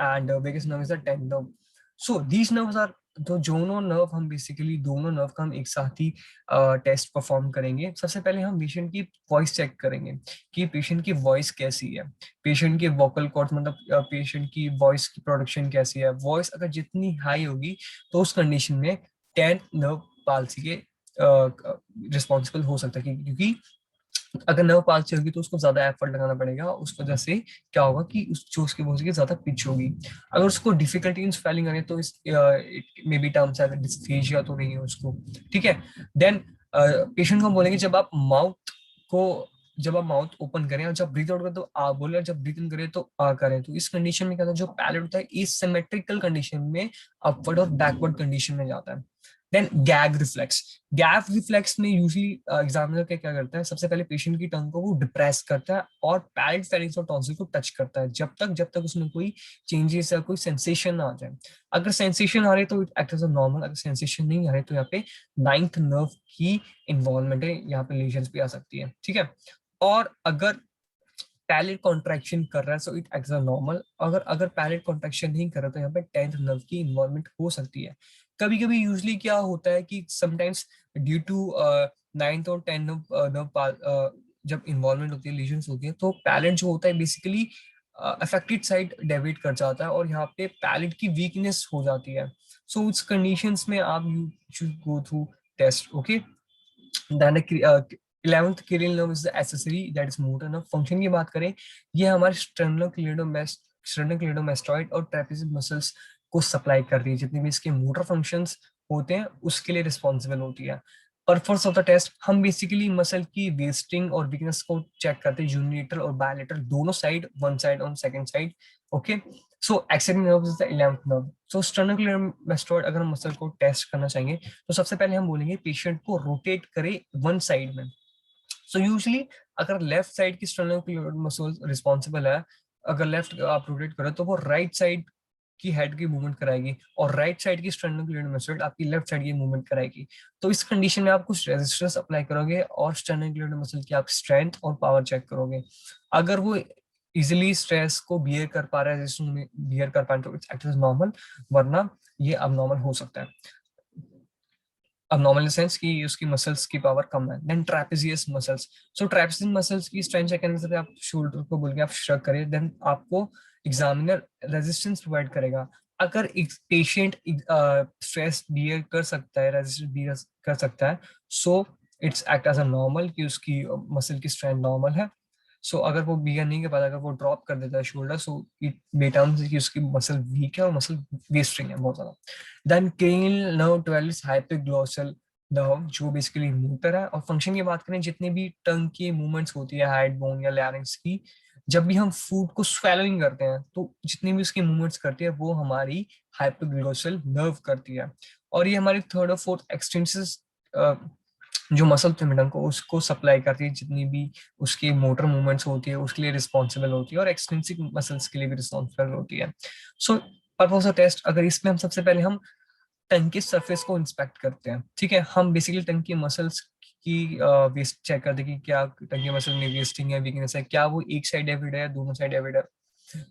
and vagus nerve is the tenth nerve. So these nerves are, तो दोनों नर्व हम बेसिकली दोनों नर्व का हम एक साथ ही टेस्ट परफॉर्म करेंगे। सबसे पहले हम पेशेंट की वॉइस चेक करेंगे कि पेशेंट की वॉइस कैसी है, पेशेंट के वोकल कॉर्ड मतलब पेशेंट की वॉइस की प्रोडक्शन कैसी है। वॉइस अगर जितनी हाई होगी तो उस कंडीशन में 10th नर्व पाल्सी के रिस्पॉन्सिबल हो सकता है, क्योंकि अगर नर्व पाल्सी होगी तो उसको ज्यादा एफर्ट लगाना पड़ेगा, उस वजह से क्या होगा कि उस जो उसकी वजह से ज्यादा पिच होगी। अगर उसको डिफिकल्टी इन स्पेलिंग आने तो इस मे बी टर्म्स है डिस्फेजिया तो नहीं है उसको, ठीक है। देन पेशेंट को बोलेंगे जब आप माउथ ओपन करें और जब ब्रीथ आउट करें तो आ बोले, और जब ब्रीथ इन करें तो आ करें। तो इस कंडीशन में क्या होता है, जो पैलेट होता है इस सिमेट्रिकल कंडीशन में अपवर्ड और बैकवर्ड कंडीशन में जाता है। Then gag reflex, gap reflex में यूजली एग्जामिनर क्या करता है, सबसे पहले पेशेंट की टंग को वो डिप्रेस करता है और पैलेट फेरिंक्स और टॉन्सिल को टच करता है जब तक उसमें कोई चेंजेस या कोई सेंसेशन ना आ जाए। अगर सेंसेशन आ रही तो it act as a normal, अगर सेंसेशन नहीं आ रही तो यहाँ पे नाइन्थ नर्व की इन्वॉल्वमेंट है, यहाँ पे लेजन्स भी आ सकती है, ठीक है। और अगर पैलेट कॉन्ट्रैक्शन कर रहा है so it acts a normal, अगर अगर पैलेट कॉन्ट्रैक्शन नहीं कर रहा तो यहाँ पे 10th नर्व की इन्वॉल्वमेंट हो सकती है। कभी कभी यूजली क्या होता है कि समटाइम्स ड्यू टू 9th और 10th नर्व जब इन्वॉल्वमेंट होती है, लीजन्स होती है, तो पैलेट जो होता है बेसिकली अफेक्टेड साइड डेविएट कर जाता है और यहाँ पे पैलेट की वीकनेस हो जाती है। सो उस कंडीशंस में आप you should go through test, okay. Then 11th cranial nerve is the accessory that is motor nerve। Function की बात करें, ये हमारे स्टर्नोक्लेडोमास्टॉइड और ट्रेपेजियस मसल्स को सप्लाई कर रही है, जितने भी इसके मोटर फंक्शंस होते हैं उसके लिए रिस्पॉन्सिबल होती है। पर्पस ऑफ द टेस्ट, हम बेसिकली मसल की वेस्टिंग और वीकनेस को चेक करते हैं, यूनिलेटरल और बायलेटरल दोनों side, one side on second side, okay. So accessory nerve is the 11th nerve. So sternocleidomastoid अगर हम मसल को टेस्ट करना चाहेंगे तो सबसे पहले हम बोलेंगे पेशेंट को रोटेट करे वन साइड में। सो यूजली अगर लेफ्ट साइड की स्टर्नोक्लेडोमास्टॉइड मसल रिस्पॉन्सिबल है, अगर लेफ्ट आप रोटेट करो तो वो राइट साइड की हेड की मूवमेंट कराएगी, और राइट साइड की स्टर्नोक्लेडोमास्टॉइड आपकी लेफ्ट साइड की मूवमेंट कराएगी। तो इस कंडीशन में आप कुछ रेजिस्टेंस अप्लाई करोगे और स्टर्नोक्लेडोमास्टॉइड मसल की आप स्ट्रेंथ और पावर चेक करोगे। अगर वो इजिली स्ट्रेस को बियर कर पा रहा है, रेजिस्टेंस में बियर कर पा रहा है तो इट्स एक्ट नॉर्मल, वरना ये अब हो सकता है। अब नॉर्मल इन सेंस कि उसकी मसल्स की पावर कम है। देन ट्रेपेजियस मसल्स, सो ट्रेपेजियस मसल्स की स्ट्रेंथ चेक करने से आप शोल्डर को बोल के आप श्रग करें, देन आपको एग्जामिनर रेजिस्टेंस प्रोवाइड करेगा। अगर एक पेशेंट स्ट्रेस बियर कर सकता है, रेजिस्टेंस बियर कर सकता है, so it's act as a normal कि उसकी मसल की स्ट्रेंथ नॉर्मल है। सो अगर वो बियर नहीं कर पाता, अगर वो ड्रॉप कर देता है शोल्डर, सो इट बेटर्म्स कि उसकी मसल वीक है और मसल वेस्टिंग है बहुत ज्यादा। Then cranial nerve 12 is hypoglossal nerve जो बेसिकली मोटर है। और फंक्शन की बात करें, जितने भी टंग की मूवमेंट्स होती है हाइड बोन या लैरिंक्स की, जब भी हम फूड को स्वेलिंग करते हैं तो जितनी भी उसकी मूवमेंट्स करती है वो हमारी हाइपोग्लोसल नर्व करती है। और ये हमारी थर्ड और फोर्थ एक्सटेंसेस जो मसल थे को उसको सप्लाई करती है, जितनी भी उसकी मोटर मूवमेंट्स होती है उसके लिए रिस्पॉन्सिबल होती है, और एक्सटेंसिव मसल्स के लिए भी रिस्पॉन्सिबल होती है। सो पर्पस ऑफ टेस्ट, अगर इसमें हम सबसे पहले हम टंग की सरफेस को इंस्पेक्ट करते हैं, ठीक है। हम बेसिकली टंग की मसल्स की वेस्ट चेक करते हैं कि क्या टंग की मसल में वेस्टिंग है, वीकनेस है, क्या वो एक साइड एविड है या दोनों साइड एविड है।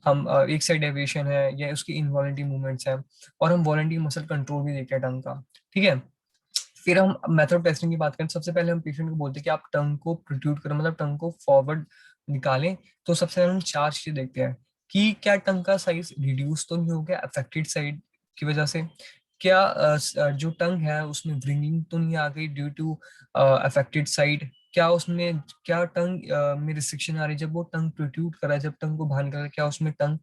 हम एक साइड डेविएशन है या उसकी इनवॉलंटरी मूवमेंट्स है, और हम वॉलंटरी मसल कंट्रोल भी देखते हैं टंग का, ठीक है। फिर हम मेथड टेस्टिंग की बात करें, सबसे पहले हम पेशेंट को बोलते हैं कि आप टंग को प्रोट्रूड करो, मतलब टंग को फॉरवर्ड निकालें। तो सबसे पहले हम चार चीजें देखते हैं कि क्या टंग का साइज रिड्यूस तो नहीं हो गया अफेक्टेड साइड की वजह से, क्या जो टंग है उसमें व्रिंगिंग तो नहीं आ गई ड्यू टू अफेक्टेड साइड, क्या उसमें, क्या टंग में रिस्ट्रिक्शन आ रही है जब वो टंग प्रोट्रूड कर रहा है, जब टंग को बाहर निकल रहा है, क्या उसमें टंग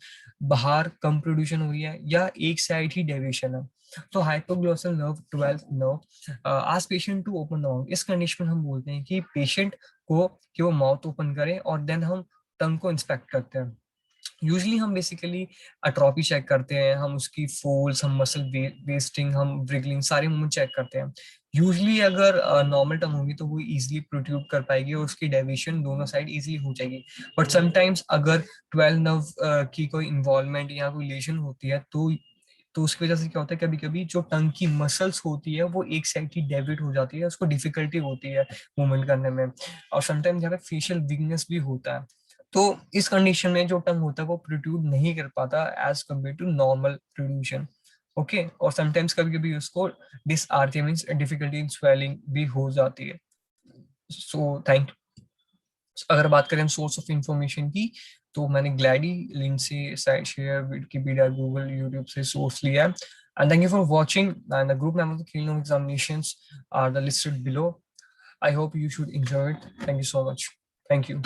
बाहर कम प्रोड्यूशन हो रही है या एक साइड ही डेविएशन है। तो हाइपोग्लोसल नर्व, 12th नर्व, आज पेशेंट टू ओपन माउथ, इस कंडीशन में हम बोलते हैं कि पेशेंट को कि वो माउथ ओपन करे और देन हम टंग को इंस्पेक्ट करते हैं। यूजली हम बेसिकली अट्रॉपी चेक करते हैं, हम उसकी फोल्ड्स, हम मसल वेस्टिंग, हम ब्रिगलिंग, सारे मूवमेंट चेक करते हैं। यूजली अगर नॉर्मल टंग होगी तो वो इजीली प्रोट्रूड कर पाएगी और उसकी डेविएशन दोनों साइड इजीली हो जाएगी। बट समटाइम्स अगर 12 नर्व की कोई इन्वॉल्वमेंट या कोई लेशन होती है तो उसकी वजह से क्या होता है, कभी कभी जो टंग की मसल्स होती है वो एक साइड की डेविएट हो जाती है, उसको डिफिकल्टी होती है मूवमेंट करने में, और समटाइम्स यहाँ पे फेशियल वीकनेस भी होता है। तो इस कंडीशन में जो टंग होता है वो प्रोट्रूड नहीं कर पाता as compare to normal production. Okay, और समटाइम्स कभी कभी उसको dysarthria means difficulty in swelling भी हो जाती है। सो थैंक, अगर बात करें हम सोर्स ऑफ इंफॉर्मेशन की, तो मैंने ग्लैडी लिंक से, शेयर, विकिपीडिया, गूगल, यूट्यूब से सोर्स लिया है। And thank you for watching, and the group members of clean examinations are the listed below. I hope you should enjoy it. Thank you so much. Thank you.